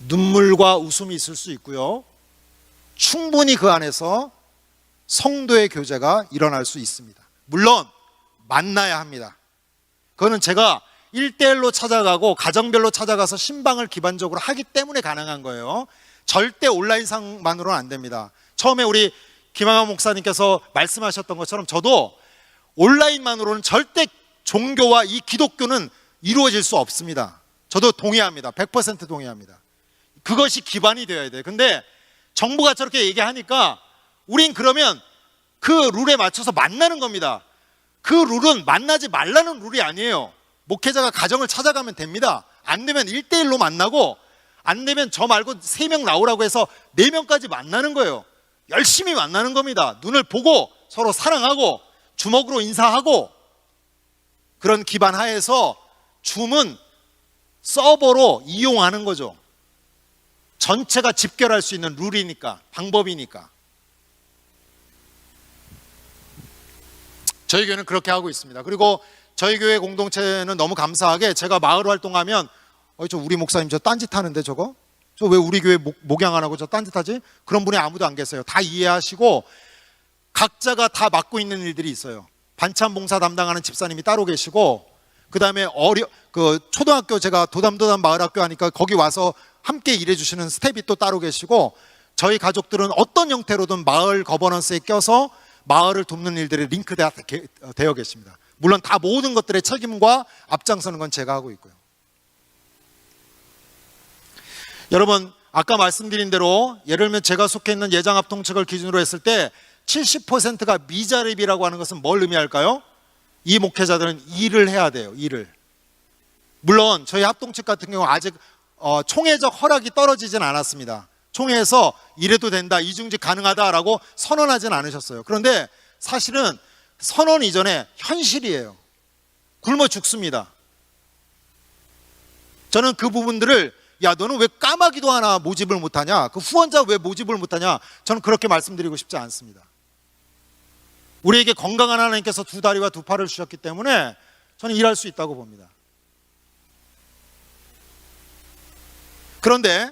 눈물과 웃음이 있을 수 있고요, 충분히 그 안에서 성도의 교제가 일어날 수 있습니다. 물론 만나야 합니다. 그거는 제가 1대1로 찾아가고 가정별로 찾아가서 신방을 기반적으로 하기 때문에 가능한 거예요. 절대 온라인상만으로는 안 됩니다. 처음에 우리 김항아 목사님께서 말씀하셨던 것처럼 저도 온라인만으로는 절대 종교와 이 기독교는 이루어질 수 없습니다. 저도 동의합니다. 100% 동의합니다. 그것이 기반이 되어야 돼요. 근데 정부가 저렇게 얘기하니까 우린 그러면 그 룰에 맞춰서 만나는 겁니다. 그 룰은 만나지 말라는 룰이 아니에요. 목회자가 가정을 찾아가면 됩니다. 안 되면 1대1로 만나고, 안 되면 저 말고 3명 나오라고 해서 4명까지 만나는 거예요. 열심히 만나는 겁니다. 눈을 보고 서로 사랑하고 주먹으로 인사하고, 그런 기반 하에서 줌은 서버로 이용하는 거죠. 전체가 집결할 수 있는 룰이니까, 방법이니까. 저희 교회는 그렇게 하고 있습니다. 그리고 저희 교회 공동체는 너무 감사하게 제가 마을 활동하면 저 우리 목사님 저 딴짓 하는데 저 왜 우리 교회 목양 안 하고 저 딴짓 하지? 그런 분이 아무도 안 계세요. 다 이해하시고 각자가 다 맡고 있는 일들이 있어요. 반찬 봉사 담당하는 집사님이 따로 계시고, 그 다음에 초등학교 제가 도담 마을학교 하니까 거기 와서 함께 일해주시는 스텝이 또 따로 계시고, 저희 가족들은 어떤 형태로든 마을 거버넌스에 껴서 마을을 돕는 일들이 링크되어 계십니다. 물론 다 모든 것들의 책임과 앞장서는 건 제가 하고 있고요. 여러분, 아까 말씀드린 대로 예를 들면 제가 속해 있는 예장합동측을 기준으로 했을 때 70%가 미자립이라고 하는 것은 뭘 의미할까요? 이 목회자들은 일을 해야 돼요. 일을. 물론 저희 합동측 같은 경우 아직 총회적 허락이 떨어지진 않았습니다. 총회에서 이래도 된다, 이중직 가능하다라고 선언하진 않으셨어요. 그런데 사실은 선언 이전에 현실이에요. 굶어 죽습니다. 저는 그 부분들을, 야, 너는 왜 까마귀도 하나 모집을 못하냐, 그 후원자 왜 모집을 못하냐, 저는 그렇게 말씀드리고 싶지 않습니다. 우리에게 건강한 하나님께서 2다리와 2팔을 주셨기 때문에 저는 일할 수 있다고 봅니다. 그런데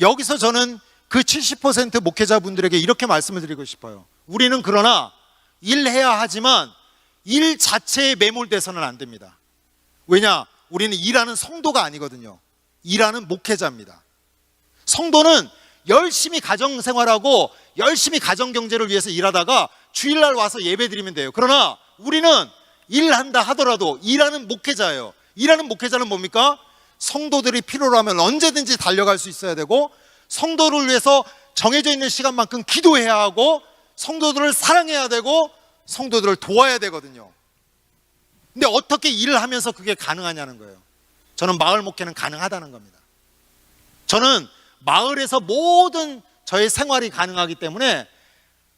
여기서 저는 그 70% 목회자분들에게 이렇게 말씀을 드리고 싶어요. 우리는 그러나 일해야 하지만 일 자체에 매몰돼서는 안 됩니다. 왜냐? 우리는 일하는 성도가 아니거든요. 일하는 목회자입니다. 성도는 열심히 가정생활하고 열심히 가정경제를 위해서 일하다가 주일날 와서 예배드리면 돼요. 그러나 우리는 일한다 하더라도 일하는 목회자예요. 일하는 목회자는 뭡니까? 성도들이 필요로 하면 언제든지 달려갈 수 있어야 되고, 성도를 위해서 정해져 있는 시간만큼 기도해야 하고, 성도들을 사랑해야 되고, 성도들을 도와야 되거든요. 근데 어떻게 일을 하면서 그게 가능하냐는 거예요. 저는 마을 목회는 가능하다는 겁니다. 저는 마을에서 모든 저의 생활이 가능하기 때문에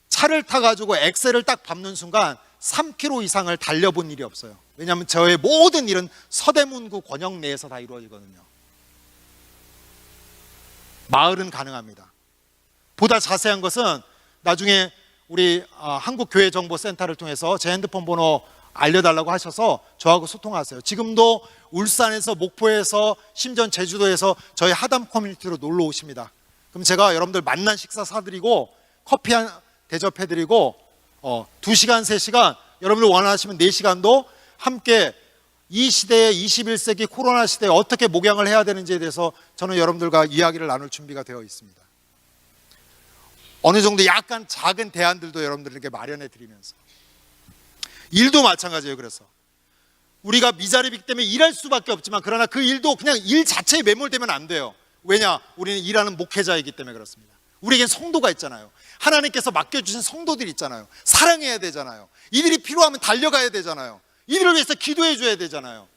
차를 타가지고 엑셀을 딱 밟는 순간 3km 이상을 달려본 일이 없어요. 왜냐하면 저의 모든 일은 서대문구 권역 내에서 다 이루어지거든요. 마을은 가능합니다. 보다 자세한 것은 나중에 우리 한국교회정보센터를 통해서 제 핸드폰 번호 알려달라고 하셔서 저하고 소통하세요. 지금도 울산에서, 목포에서, 심지어 제주도에서 저희 하담 커뮤니티로 놀러 오십니다. 그럼 제가 여러분들 만난 식사 사드리고 커피 한 대접해드리고 2시간, 3시간 여러분들 원하시면 4시간도 함께 이 시대에 21세기 코로나 시대에 어떻게 목양을 해야 되는지에 대해서 저는 여러분들과 이야기를 나눌 준비가 되어 있습니다. 어느 정도 약간 작은 대안들도 여러분들에게 마련해 드리면서, 일도 마찬가지예요. 그래서 우리가 미자립이기 때문에 일할 수밖에 없지만, 그러나 그 일도 그냥 일 자체에 매몰되면 안 돼요. 왜냐? 우리는 일하는 목회자이기 때문에 그렇습니다. 우리에겐 성도가 있잖아요. 하나님께서 맡겨주신 성도들이 있잖아요. 사랑해야 되잖아요. 이들이 필요하면 달려가야 되잖아요. 이들을 위해서 기도해 줘야 되잖아요.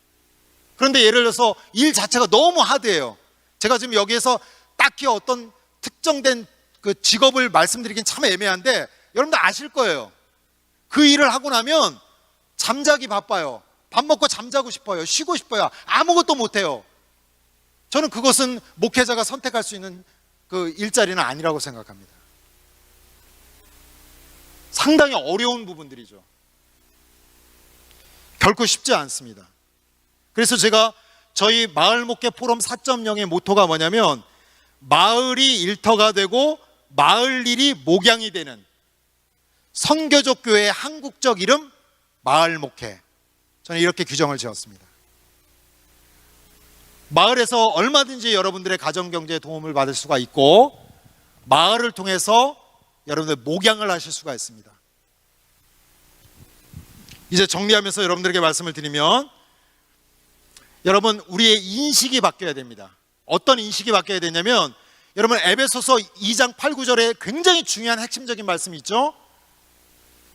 그런데 예를 들어서 일 자체가 너무 하드해요. 제가 지금 여기에서 딱히 어떤 특정된 그 직업을 말씀드리긴 참 애매한데, 여러분들 아실 거예요. 그 일을 하고 나면 잠자기 바빠요. 밥 먹고 잠자고 싶어요. 쉬고 싶어요. 아무것도 못해요. 저는 그것은 목회자가 선택할 수 있는 그 일자리는 아니라고 생각합니다. 상당히 어려운 부분들이죠. 결코 쉽지 않습니다. 그래서 제가 저희 마을 목회 포럼 4.0의 모토가 뭐냐면, 마을이 일터가 되고 마을 일이 목양이 되는 선교적 교회의 한국적 이름 마을 목회, 저는 이렇게 규정을 지었습니다. 마을에서 얼마든지 여러분들의 가정 경제에 도움을 받을 수가 있고, 마을을 통해서 여러분들 목양을 하실 수가 있습니다. 이제 정리하면서 여러분들에게 말씀을 드리면, 여러분, 우리의 인식이 바뀌어야 됩니다. 어떤 인식이 바뀌어야 되냐면, 여러분, 에베소서 2장 8, 9절에 굉장히 중요한 핵심적인 말씀이 있죠.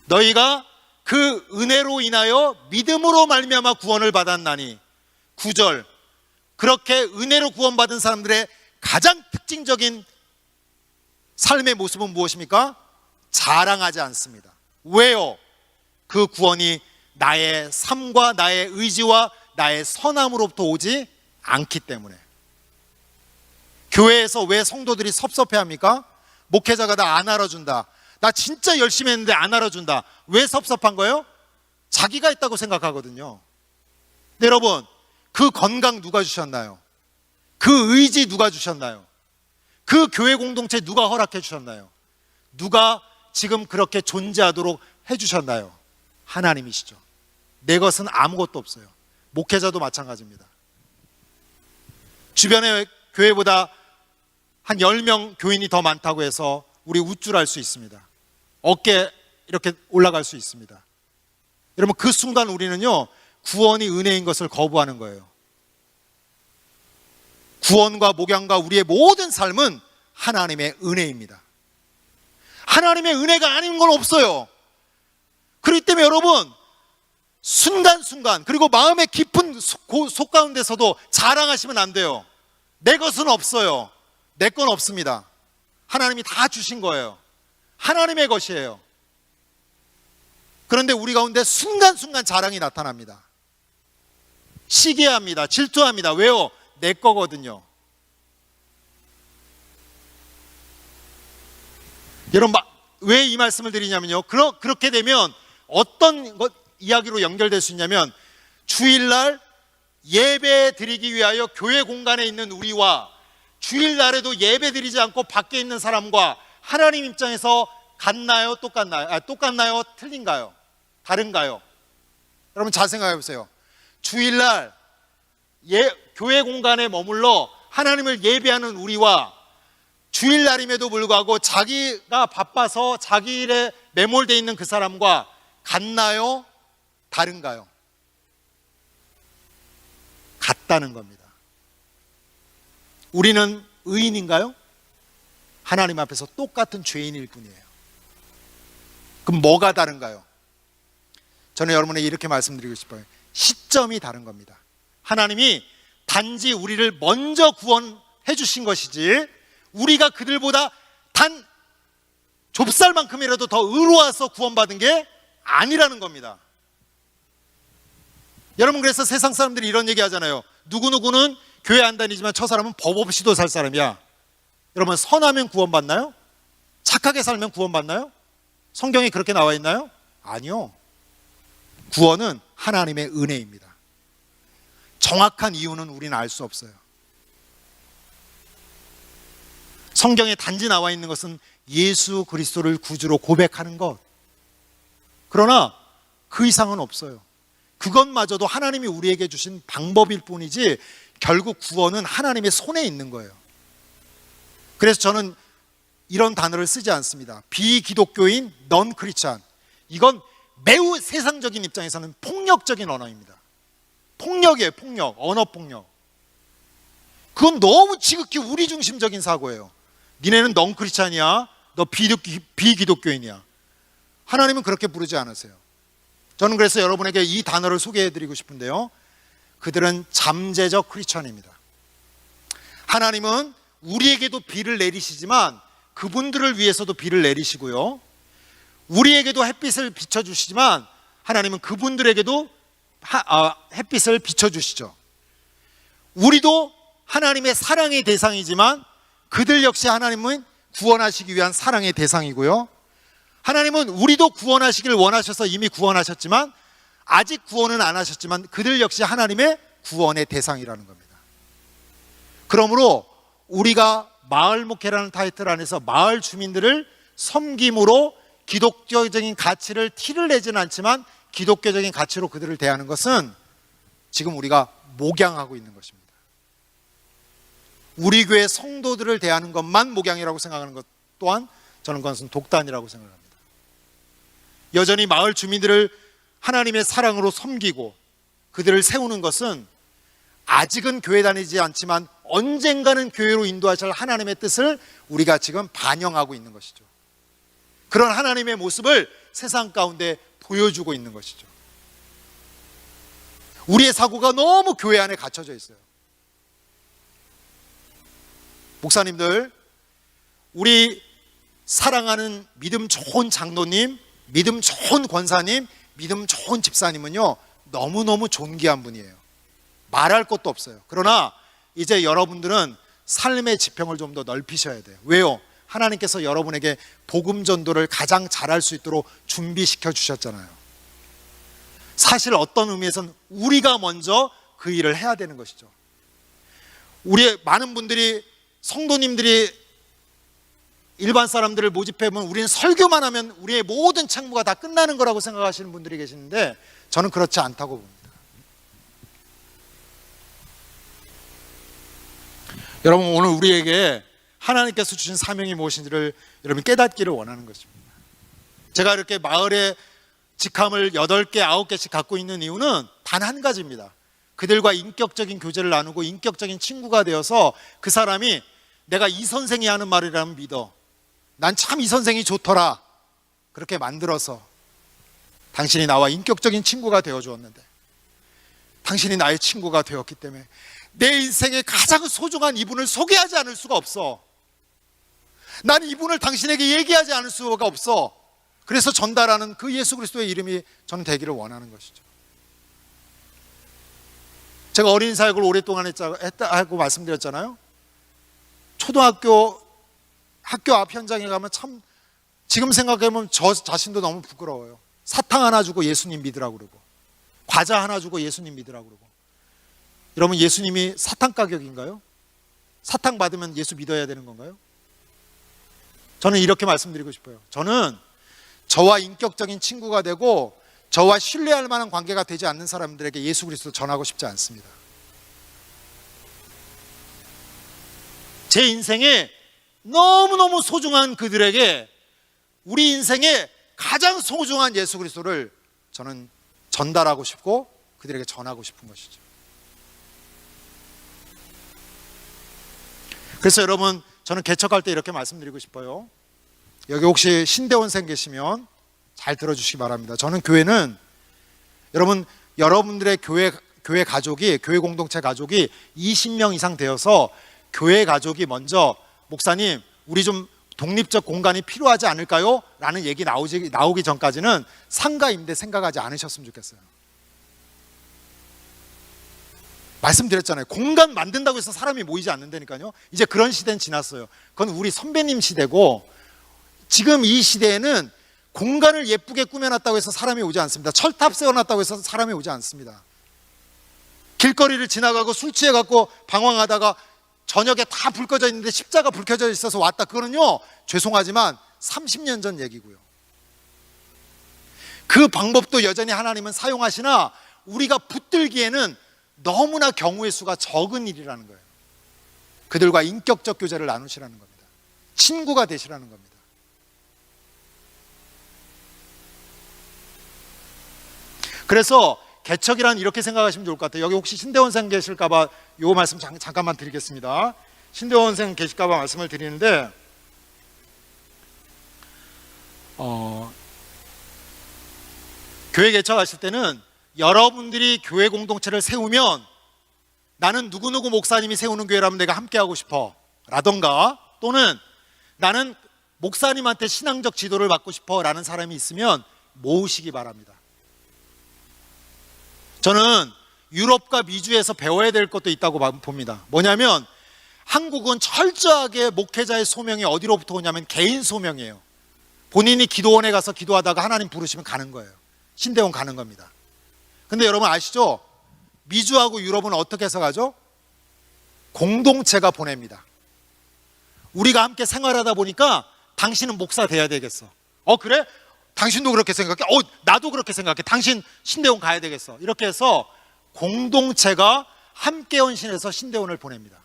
너희가 그 은혜로 인하여 믿음으로 말미암아 구원을 받았나니. 9절, 그렇게 은혜로 구원받은 사람들의 가장 특징적인 삶의 모습은 무엇입니까? 자랑하지 않습니다. 왜요? 그 구원이 나의 삶과 나의 의지와 나의 선함으로부터 오지 않기 때문에. 교회에서 왜 성도들이 섭섭해합니까? 목회자가 나 안 알아준다, 나 진짜 열심히 했는데 안 알아준다. 왜 섭섭한 거예요? 자기가 있다고 생각하거든요. 근데 여러분, 그 건강 누가 주셨나요? 그 의지 누가 주셨나요? 그 교회 공동체 누가 허락해 주셨나요? 누가 지금 그렇게 존재하도록 해주셨나요? 하나님이시죠. 내 것은 아무것도 없어요. 목회자도 마찬가지입니다. 주변에 교회보다 한 10명 교인이 더 많다고 해서 우리 우쭐할 수 있습니다. 어깨 이렇게 올라갈 수 있습니다. 여러분, 그 순간 우리는요, 구원이 은혜인 것을 거부하는 거예요. 구원과 목양과 우리의 모든 삶은 하나님의 은혜입니다. 하나님의 은혜가 아닌 건 없어요. 그렇기 때문에 여러분, 순간순간, 그리고 마음의 깊은 속 가운데서도 자랑하시면 안 돼요. 내 것은 없어요. 내 건 없습니다. 하나님이 다 주신 거예요. 하나님의 것이에요. 그런데 우리 가운데 순간순간 자랑이 나타납니다. 시기합니다. 질투합니다. 왜요? 내 거거든요. 여러분, 왜 이 말씀을 드리냐면요, 그렇게 되면 어떤 이야기로 연결될 수 있냐면, 주일날 예배 드리기 위하여 교회 공간에 있는 우리와 주일날에도 예배 드리지 않고 밖에 있는 사람과 하나님 입장에서 같나요? 똑같나요? 틀린가요? 다른가요? 여러분, 잘 생각해 보세요. 주일날 교회 공간에 머물러 하나님을 예배하는 우리와 주일날임에도 불구하고 자기가 바빠서 자기 일에 매몰되어 있는 그 사람과 같나요? 다른가요? 같다는 겁니다. 우리는 의인인가요? 하나님 앞에서 똑같은 죄인일 뿐이에요. 그럼 뭐가 다른가요? 저는 여러분에게 이렇게 말씀드리고 싶어요. 시점이 다른 겁니다. 하나님이 단지 우리를 먼저 구원해 주신 것이지, 우리가 그들보다 단 좁쌀만큼이라도 더 의로워서 구원받은 게 아니라는 겁니다. 여러분, 그래서 세상 사람들이 이런 얘기 하잖아요. 누구누구는 교회 안 다니지만 저 사람은 법 없이도 살 사람이야. 여러분, 선하면 구원받나요? 착하게 살면 구원받나요? 성경에 그렇게 나와 있나요? 아니요. 구원은 하나님의 은혜입니다. 정확한 이유는 우리는 알 수 없어요. 성경에 단지 나와 있는 것은 예수 그리스도를 구주로 고백하는 것. 그러나 그 이상은 없어요. 그것마저도 하나님이 우리에게 주신 방법일 뿐이지 결국 구원은 하나님의 손에 있는 거예요. 그래서 저는 이런 단어를 쓰지 않습니다. 비기독교인 넌 크리스찬. 이건 매우 세상적인 입장에서는 폭력적인 언어입니다. 폭력이에요. 폭력. 언어 폭력. 그건 너무 지극히 우리 중심적인 사고예요. 니네는 넌 크리스찬이야. 너 비기독교인이야. 하나님은 그렇게 부르지 않으세요. 저는 그래서 여러분에게 이 단어를 소개해드리고 싶은데요, 그들은 잠재적 크리스찬입니다. 하나님은 우리에게도 비를 내리시지만 그분들을 위해서도 비를 내리시고요, 우리에게도 햇빛을 비춰주시지만 하나님은 그분들에게도 햇빛을 비춰주시죠. 우리도 하나님의 사랑의 대상이지만 그들 역시 하나님은 구원하시기 위한 사랑의 대상이고요, 하나님은 우리도 구원하시길 원하셔서 이미 구원하셨지만 아직 구원은 안 하셨지만 그들 역시 하나님의 구원의 대상이라는 겁니다. 그러므로 우리가 마을 목회라는 타이틀 안에서 마을 주민들을 섬김으로 기독교적인 가치를 티를 내지는 않지만 기독교적인 가치로 그들을 대하는 것은 지금 우리가 목양하고 있는 것입니다. 우리 교회 성도들을 대하는 것만 목양이라고 생각하는 것 또한 저는 그것은 독단이라고 생각합니다. 여전히 마을 주민들을 하나님의 사랑으로 섬기고 그들을 세우는 것은 아직은 교회 다니지 않지만 언젠가는 교회로 인도하실 하나님의 뜻을 우리가 지금 반영하고 있는 것이죠. 그런 하나님의 모습을 세상 가운데 보여주고 있는 것이죠. 우리의 사고가 너무 교회 안에 갇혀져 있어요. 목사님들, 우리 사랑하는 믿음 좋은 장로님, 믿음 좋은 권사님, 믿음 좋은 집사님은요 너무너무 존귀한 분이에요. 말할 것도 없어요. 그러나 이제 여러분들은 삶의 지평을 좀 더 넓히셔야 돼요. 왜요? 하나님께서 여러분에게 복음 전도를 가장 잘할 수 있도록 준비시켜 주셨잖아요. 사실 어떤 의미에서는 우리가 먼저 그 일을 해야 되는 것이죠. 우리 많은 분들이, 성도님들이 일반 사람들을 모집해보면 우리는 설교만 하면 우리의 모든 책무가 다 끝나는 거라고 생각하시는 분들이 계시는데 저는 그렇지 않다고 봅니다. 여러분, 오늘 우리에게 하나님께서 주신 사명이 무엇인지를 여러분 깨닫기를 원하는 것입니다. 제가 이렇게 마을에 직함을 8개, 9개씩 갖고 있는 이유는 단 한 가지입니다. 그들과 인격적인 교제를 나누고 인격적인 친구가 되어서 그 사람이 내가 이 선생이 하는 말이라면 믿어, 난 참 이 선생이 좋더라, 그렇게 만들어서 당신이 나와 인격적인 친구가 되어 주었는데, 당신이 나의 친구가 되었기 때문에 내 인생의 가장 소중한 이분을 소개하지 않을 수가 없어. 난 이분을 당신에게 얘기하지 않을 수가 없어. 그래서 전달하는 그 예수 그리스도의 이름이 저는 되기를 원하는 것이죠. 제가 어린이 사역을 오랫동안 했다고 말씀드렸잖아요. 초등학교 학교 앞 현장에 가면 참 지금 생각해보면 저 자신도 너무 부끄러워요. 사탕 하나 주고 예수님 믿으라고 그러고, 과자 하나 주고 예수님 믿으라고 그러고. 여러분, 예수님이 사탕 가격인가요? 사탕 받으면 예수 믿어야 되는 건가요? 저는 이렇게 말씀드리고 싶어요. 저는 저와 인격적인 친구가 되고 저와 신뢰할 만한 관계가 되지 않는 사람들에게 예수 그리스도 전하고 싶지 않습니다. 제 인생에 너무너무 소중한 그들에게 우리 인생에 가장 소중한 예수 그리스도를 저는 전달하고 싶고 그들에게 전하고 싶은 것이죠. 그래서 여러분, 저는 개척할 때 이렇게 말씀드리고 싶어요. 여기 혹시 신대원생 계시면 잘 들어주시기 바랍니다. 저는 교회는 여러분들의 교회 가족이, 교회 공동체 가족이 20명 이상 되어서 교회 가족이 먼저 목사님, 우리 좀 독립적 공간이 필요하지 않을까요? 라는 얘기 나오기 전까지는 상가 임대 생각하지 않으셨으면 좋겠어요. 말씀드렸잖아요. 공간 만든다고 해서 사람이 모이지 않는다니까요. 이제 그런 시대는 지났어요. 그건 우리 선배님 시대고, 지금 이 시대에는 공간을 예쁘게 꾸며놨다고 해서 사람이 오지 않습니다. 철탑 세워놨다고 해서 사람이 오지 않습니다. 길거리를 지나가고 술 취해갖고 방황하다가 저녁에 다 불 꺼져 있는데 십자가 불 켜져 있어서 왔다. 그거는요, 죄송하지만 30년 전 얘기고요. 그 방법도 여전히 하나님은 사용하시나 우리가 붙들기에는 너무나 경우의 수가 적은 일이라는 거예요. 그들과 인격적 교제를 나누시라는 겁니다. 친구가 되시라는 겁니다. 그래서 개척이란 이렇게 생각하시면 좋을 것 같아요. 여기 혹시 신대원생 계실까 봐 이 말씀 잠깐만 드리겠습니다. 신대원생 계실까 봐 말씀을 드리는데 교회 개척하실 때는 여러분들이 교회 공동체를 세우면 나는 누구누구 목사님이 세우는 교회라면 내가 함께하고 싶어 라던가, 또는 나는 목사님한테 신앙적 지도를 받고 싶어 라는 사람이 있으면 모으시기 바랍니다. 저는 유럽과 미주에서 배워야 될 것도 있다고 봅니다. 뭐냐면 한국은 철저하게 목회자의 소명이 어디로부터 오냐면 개인 소명이에요. 본인이 기도원에 가서 기도하다가 하나님 부르시면 가는 거예요. 신대원 가는 겁니다. 근데 여러분 아시죠? 미주하고 유럽은 어떻게 해서 가죠? 공동체가 보냅니다. 우리가 함께 생활하다 보니까 당신은 목사 돼야 되겠어. 그래? 당신도 그렇게 생각해? 나도 그렇게 생각해. 당신 신대원 가야 되겠어. 이렇게 해서 공동체가 함께 헌신해서 신대원을 보냅니다.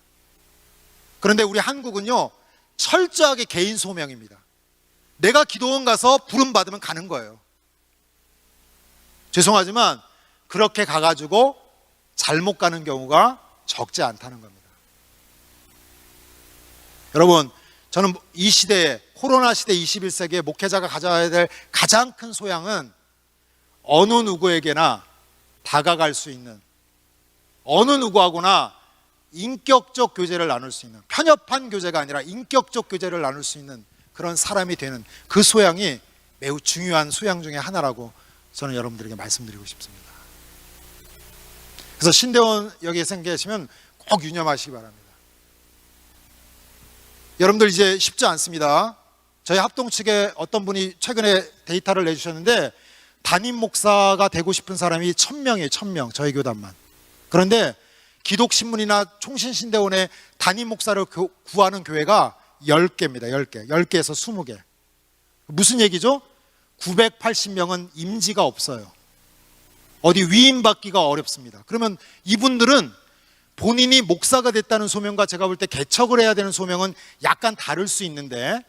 그런데 우리 한국은요, 철저하게 개인 소명입니다. 내가 기도원 가서 부름 받으면 가는 거예요. 죄송하지만 그렇게 가가지고 잘못 가는 경우가 적지 않다는 겁니다. 여러분, 저는 이 시대에, 코로나 시대 21세기에 목회자가 가져야 될 가장 큰 소양은 어느 누구에게나 다가갈 수 있는, 어느 누구하고나 인격적 교제를 나눌 수 있는, 편협한 교제가 아니라 인격적 교제를 나눌 수 있는 그런 사람이 되는 그 소양이 매우 중요한 소양 중에 하나라고 저는 여러분들에게 말씀드리고 싶습니다. 그래서 신대원 여기에 계시면 꼭 유념하시기 바랍니다. 여러분들 이제 쉽지 않습니다. 저희 합동 측에 어떤 분이 최근에 데이터를 내주셨는데 담임 목사가 되고 싶은 사람이 1000명이에요. 1000명, 저희 교단만. 그런데 기독신문이나 총신신대원의 담임 목사를 구하는 교회가 10개입니다. 10개. 10개에서 20개. 무슨 얘기죠? 980명은 임지가 없어요. 어디 위임받기가 어렵습니다. 그러면 이분들은 본인이 목사가 됐다는 소명과 제가 볼 때 개척을 해야 되는 소명은 약간 다를 수 있는데,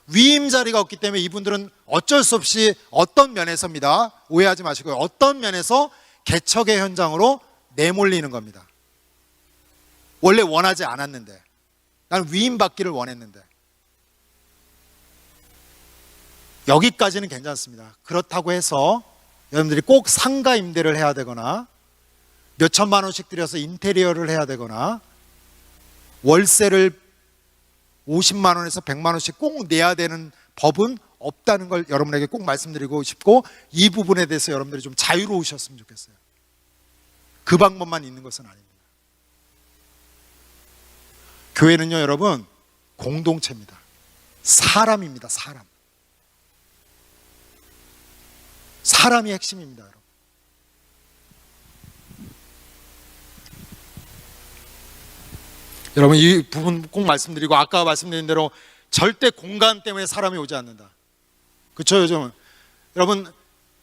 위임 자리가 없기 때문에 이분들은 어쩔 수 없이 어떤 면에서입니다. 오해하지 마시고요. 어떤 면에서 개척의 현장으로 내몰리는 겁니다. 원래 원하지 않았는데, 나는 위임받기를 원했는데. 여기까지는 괜찮습니다. 그렇다고 해서 여러분들이 꼭 상가 임대를 해야 되거나 몇 천만 원씩 들여서 인테리어를 해야 되거나 월세를 50만 원에서 100만 원씩 꼭 내야 되는 법은 없다는 걸 여러분에게 꼭 말씀드리고 싶고, 이 부분에 대해서 여러분들이 좀 자유로우셨으면 좋겠어요. 그 방법만 있는 것은 아닙니다. 교회는요, 여러분, 공동체입니다. 사람입니다. 사람이 핵심입니다, 여러분. 여러분, 이 부분 꼭 말씀드리고, 아까 말씀드린 대로 절대 공간 때문에 사람이 오지 않는다. 그렇죠? 요즘 여러분,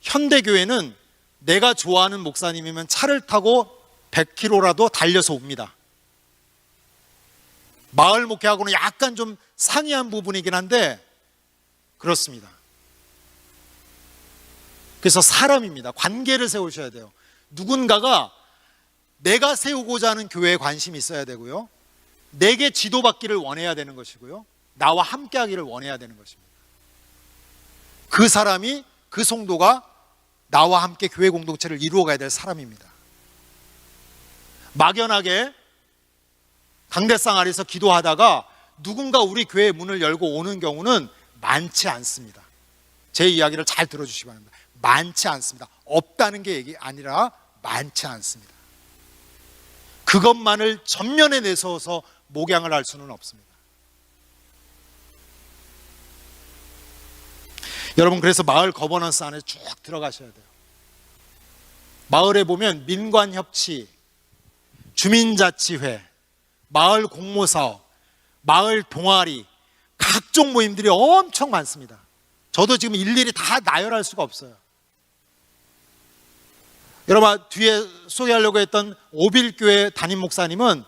현대교회는 내가 좋아하는 목사님이면 차를 타고 100km라도 달려서 옵니다. 마을 목회하고는 약간 좀 상이한 부분이긴 한데 그렇습니다. 그래서 사람입니다. 관계를 세우셔야 돼요. 누군가가 내가 세우고자 하는 교회에 관심이 있어야 되고요, 내게 지도받기를 원해야 되는 것이고요, 나와 함께 하기를 원해야 되는 것입니다. 그 사람이, 그 성도가 나와 함께 교회 공동체를 이루어가야 될 사람입니다. 막연하게 강대상 아래서 기도하다가 누군가 우리 교회의 문을 열고 오는 경우는 많지 않습니다. 제 이야기를 잘 들어주시기 바랍니다. 많지 않습니다. 없다는 게 얘기 아니라 많지 않습니다. 그것만을 전면에 내세워서 목양을 할 수는 없습니다. 여러분, 그래서 마을 거버넌스 안에 쭉 들어가셔야 돼요. 마을에 보면 민관협치, 주민자치회, 마을 공모사업, 마을 동아리, 각종 모임들이 엄청 많습니다. 저도 지금 일일이 다 나열할 수가 없어요. 여러분, 뒤에 소개하려고 했던 오빌교회 담임 목사님은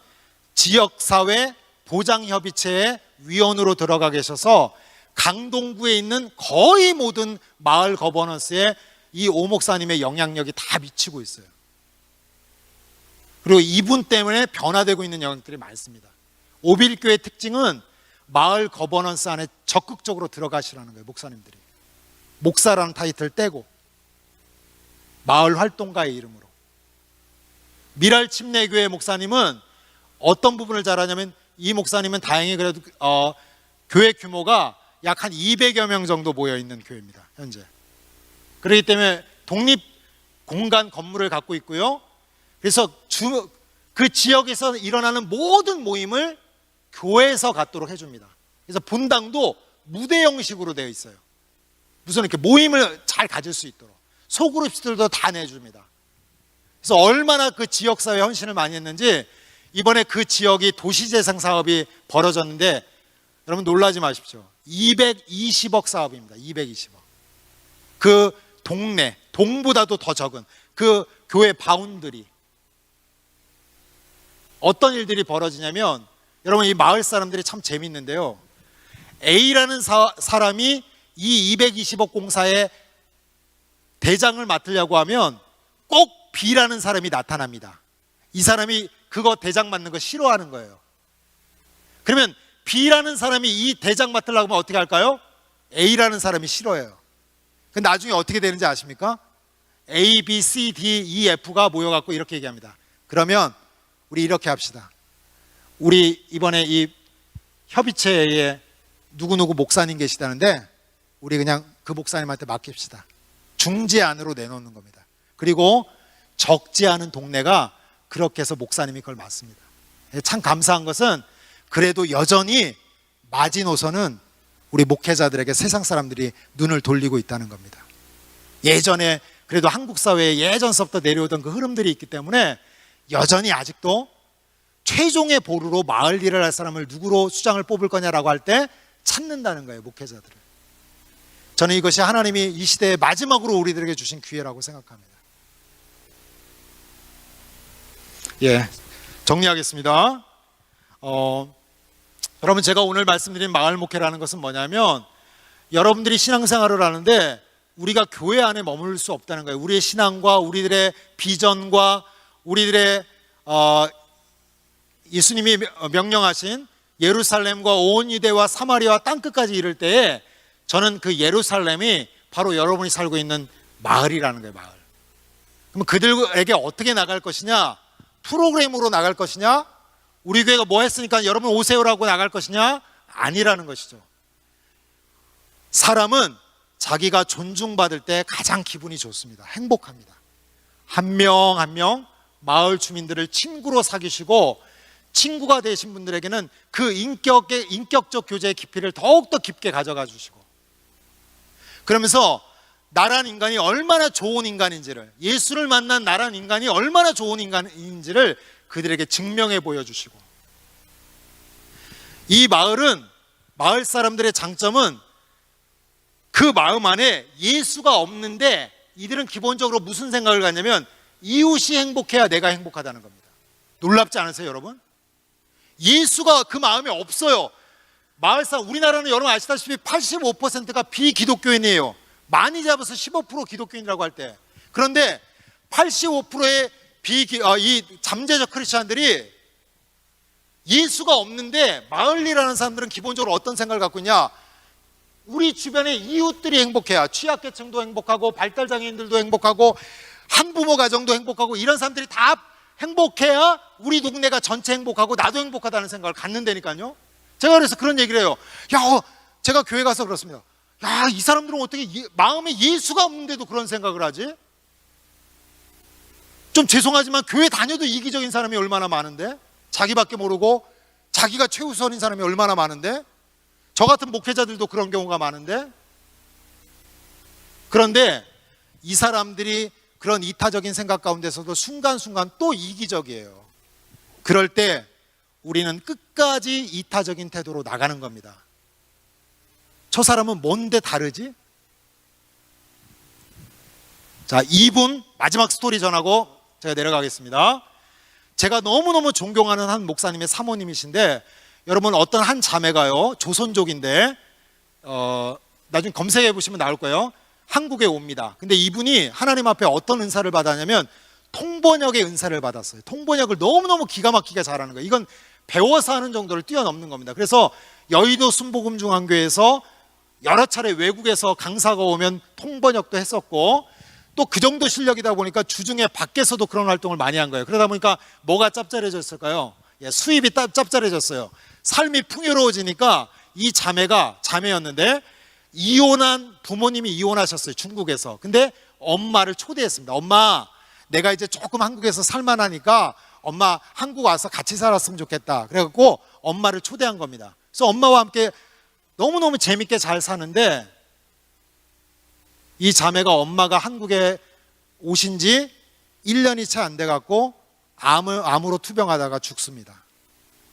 지역사회 보장협의체의 위원으로 들어가 계셔서 강동구에 있는 거의 모든 마을 거버넌스에 이 오 목사님의 영향력이 다 미치고 있어요. 그리고 이분 때문에 변화되고 있는 영역들이 많습니다. 오빌교회의 특징은 마을 거버넌스 안에 적극적으로 들어가시라는 거예요. 목사님들이 목사라는 타이틀 떼고 마을 활동가의 이름으로. 미랄 침례교회 목사님은 어떤 부분을 잘하냐면, 이 목사님은 다행히 그래도 교회 규모가 약 한 200여 명 정도 모여 있는 교회입니다, 현재. 그렇기 때문에 독립 공간 건물을 갖고 있고요. 그래서 그 지역에서 일어나는 모든 모임을 교회에서 갖도록 해줍니다. 그래서 본당도 무대 형식으로 되어 있어요. 무슨 이렇게 모임을 잘 가질 수 있도록 소그룹들도 다 내줍니다. 그래서 얼마나 그 지역사회 헌신을 많이 했는지 이번에 그 지역이 도시재생 사업이 벌어졌는데, 여러분 놀라지 마십시오. 220억 사업입니다. 220억. 그 동네, 동보다도 더 적은 그 교회 바운드리. 어떤 일들이 벌어지냐면, 여러분 이 마을 사람들이 참 재밌는데요. A라는 사람이 이 220억 공사의 대장을 맡으려고 하면 꼭 B라는 사람이 나타납니다. 이 사람이 그거 대장 맡는 거 싫어하는 거예요. 그러면 B라는 사람이 이 대장 맡으려고 하면 어떻게 할까요? A라는 사람이 싫어해요. 근데 나중에 어떻게 되는지 아십니까? A, B, C, D, E, F가 모여갖고 이렇게 얘기합니다. 그러면 우리 이렇게 합시다. 우리 이번에 이 협의체에 누구누구 목사님 계시다는데 우리 그냥 그 목사님한테 맡깁시다. 중재안으로 내놓는 겁니다. 그리고 적지 않은 동네가 그렇게 해서 목사님이 그걸 맡습니다. 참 감사한 것은 그래도 여전히 마지노선은 우리 목회자들에게 세상 사람들이 눈을 돌리고 있다는 겁니다. 예전에 그래도 한국 사회에 예전서부터 내려오던 그 흐름들이 있기 때문에 여전히 아직도 최종의 보루로 마을 일을 할 사람을 누구로 수장을 뽑을 거냐라고 할 때 찾는다는 거예요, 목회자들을. 저는 이것이 하나님이 이 시대의 마지막으로 우리들에게 주신 기회라고 생각합니다. 예, 정리하겠습니다. 여러분, 제가 오늘 말씀드린 마을 목회라는 것은 뭐냐면, 여러분들이 신앙생활을 하는데 우리가 교회 안에 머물 수 없다는 거예요. 우리의 신앙과 우리들의 비전과 우리들의 예수님이 명령하신 예루살렘과 온 유대와 사마리아와 땅끝까지 이를 때에 저는 그 예루살렘이 바로 여러분이 살고 있는 마을이라는 거예요. 마을. 그럼 그들에게 어떻게 나갈 것이냐? 프로그램으로 나갈 것이냐? 우리 교회가 뭐 했으니까 여러분 오세요라고 나갈 것이냐? 아니라는 것이죠. 사람은 자기가 존중받을 때 가장 기분이 좋습니다. 행복합니다. 한 명 한 명 마을 주민들을 친구로 사귀시고, 친구가 되신 분들에게는 그 인격적 교제의 깊이를 더욱더 깊게 가져가 주시고, 그러면서 나란 인간이 얼마나 좋은 인간인지를, 예수를 만난 나란 인간이 얼마나 좋은 인간인지를 그들에게 증명해 보여주시고, 이 마을 사람들의 장점은 그 마음 안에 예수가 없는데 이들은 기본적으로 무슨 생각을 갖냐면 이웃이 행복해야 내가 행복하다는 겁니다. 놀랍지 않으세요, 여러분? 예수가 그 마음에 없어요. 마을 사람, 우리나라는 여러분 아시다시피 85%가 비기독교인이에요. 많이 잡아서 15% 기독교인이라고 할 때. 그런데 85%의 이 잠재적 크리스찬들이 예수가 없는데, 마을이라는 사람들은 기본적으로 어떤 생각을 갖고 있냐? 우리 주변의 이웃들이 행복해야 취약계층도 행복하고 발달장애인들도 행복하고 한부모 가정도 행복하고, 이런 사람들이 다 행복해야 우리 동네가 전체 행복하고 나도 행복하다는 생각을 갖는다니까요. 제가 그래서 그런 얘기를 해요. 제가 교회 가서 그렇습니다. 이 사람들은 어떻게 마음에 예수가 없는데도 그런 생각을 하지? 좀 죄송하지만 교회 다녀도 이기적인 사람이 얼마나 많은데, 자기밖에 모르고 자기가 최우선인 사람이 얼마나 많은데, 저 같은 목회자들도 그런 경우가 많은데, 그런데 이 사람들이 그런 이타적인 생각 가운데서도 순간순간 또 이기적이에요. 그럴 때 우리는 끝까지 이타적인 태도로 나가는 겁니다. 저 사람은 뭔데 다르지? 자, 2분 마지막 스토리 전하고 제가 내려가겠습니다. 제가 너무너무 존경하는 한 목사님의 사모님이신데, 여러분 어떤 한 자매가요, 조선족인데 나중에 검색해 보시면 나올 거예요. 한국에 옵니다. 근데 이분이 하나님 앞에 어떤 은사를 받았냐면 통번역의 은사를 받았어요. 통번역을 너무너무 기가 막히게 잘하는 거예요. 이건 배워서 하는 정도를 뛰어넘는 겁니다. 그래서 여의도 순복음중앙교회에서 여러 차례 외국에서 강사가 오면 통번역도 했었고, 또 그 정도 실력이다 보니까 주중에 밖에서도 그런 활동을 많이 한 거예요. 그러다 보니까 뭐가 짭짤해졌을까요? 수입이 짭짤해졌어요. 삶이 풍요로워지니까 이 자매였는데, 이혼한 부모님이 이혼하셨어요, 중국에서. 근데 엄마를 초대했습니다. 엄마, 내가 이제 조금 한국에서 살만하니까 엄마 한국 와서 같이 살았으면 좋겠다. 그래갖고 엄마를 초대한 겁니다. 그래서 엄마와 함께 너무너무 재밌게 잘 사는데, 이 자매가 엄마가 한국에 오신 지 1년이 채 안 돼갖고 암으로 투병하다가 죽습니다.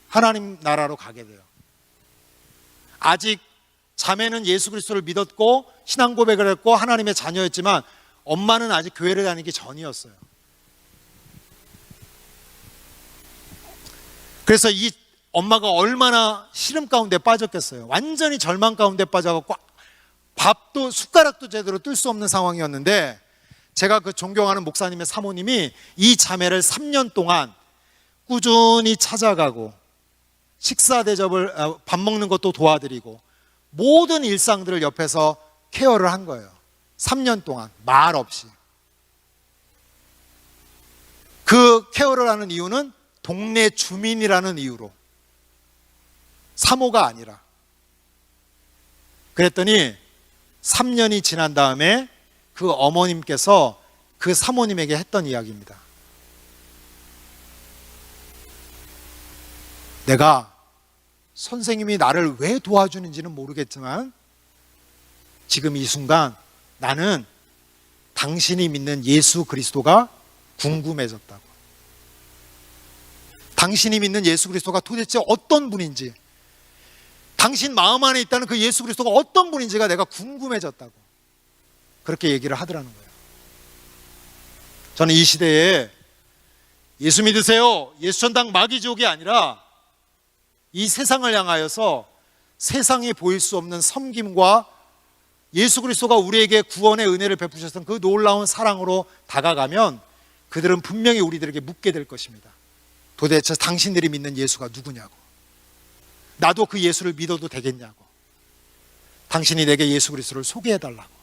하나님 나라로 가게 돼요. 아직 자매는 예수 그리스도를 믿었고 신앙 고백을 했고 하나님의 자녀였지만, 엄마는 아직 교회를 다니기 전이었어요. 그래서 이 엄마가 얼마나 시름 가운데 빠졌겠어요. 완전히 절망 가운데 빠져갖고 밥도 숟가락도 제대로 뜰 수 없는 상황이었는데, 제가 그 존경하는 목사님의 사모님이 이 자매를 3년 동안 꾸준히 찾아가고 식사 대접을, 밥 먹는 것도 도와드리고 모든 일상들을 옆에서 케어를 한 거예요. 3년 동안 말 없이. 그 케어를 하는 이유는 동네 주민이라는 이유로, 사모가 아니라. 그랬더니 3년이 지난 다음에 그 어머님께서 그 사모님에게 했던 이야기입니다. 내가 선생님이 나를 왜 도와주는지는 모르겠지만 지금 이 순간 나는 당신이 믿는 예수 그리스도가 궁금해졌다고. 당신이 믿는 예수 그리스도가 도대체 어떤 분인지, 당신 마음 안에 있다는 그 예수 그리스도가 어떤 분인지가 내가 궁금해졌다고 그렇게 얘기를 하더라는 거예요. 저는 이 시대에 예수 믿으세요, 예수 전당 마귀 지옥이 아니라 이 세상을 향하여서 세상이 보일 수 없는 섬김과 예수 그리스도가 우리에게 구원의 은혜를 베푸셨던 그 놀라운 사랑으로 다가가면 그들은 분명히 우리들에게 묻게 될 것입니다. 도대체 당신들이 믿는 예수가 누구냐고, 나도 그 예수를 믿어도 되겠냐고, 당신이 내게 예수 그리스도를 소개해달라고.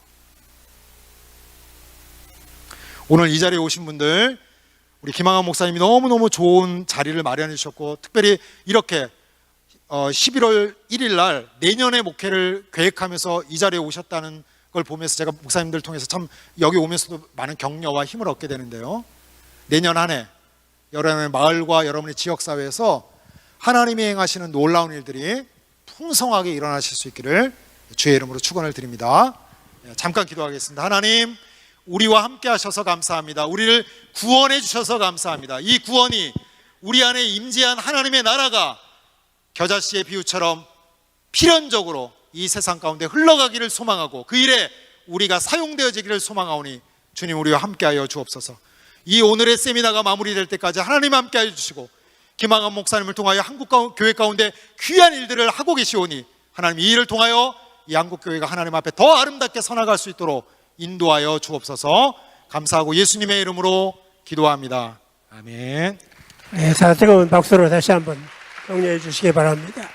오늘 이 자리에 오신 분들, 우리 김항한 목사님이 너무너무 좋은 자리를 마련해 주셨고, 특별히 이렇게 11월 1일 날 내년의 목회를 계획하면서 이 자리에 오셨다는 걸 보면서 제가 목사님들 통해서 참 여기 오면서도 많은 격려와 힘을 얻게 되는데요, 내년 한 해 여러분의 마을과 여러분의 지역사회에서 하나님이 행하시는 놀라운 일들이 풍성하게 일어나실 수 있기를 주의 이름으로 축원을 드립니다. 잠깐 기도하겠습니다. 하나님, 우리와 함께 하셔서 감사합니다. 우리를 구원해 주셔서 감사합니다. 이 구원이 우리 안에 임재한 하나님의 나라가 겨자씨의 비유처럼 필연적으로 이 세상 가운데 흘러가기를 소망하고 그 일에 우리가 사용되어지기를 소망하오니 주님, 우리와 함께하여 주옵소서. 이 오늘의 세미나가 마무리될 때까지 하나님 함께하여 주시고 김항한 목사님을 통하여 한국 교회 가운데 귀한 일들을 하고 계시오니 하나님, 이 일을 통하여 이 한국 교회가 하나님 앞에 더 아름답게 서나갈 수 있도록 인도하여 주옵소서. 감사하고 예수님의 이름으로 기도합니다. 아멘. 네, 자, 뜨거운 박수로 다시 한번 격려해 주시기 바랍니다.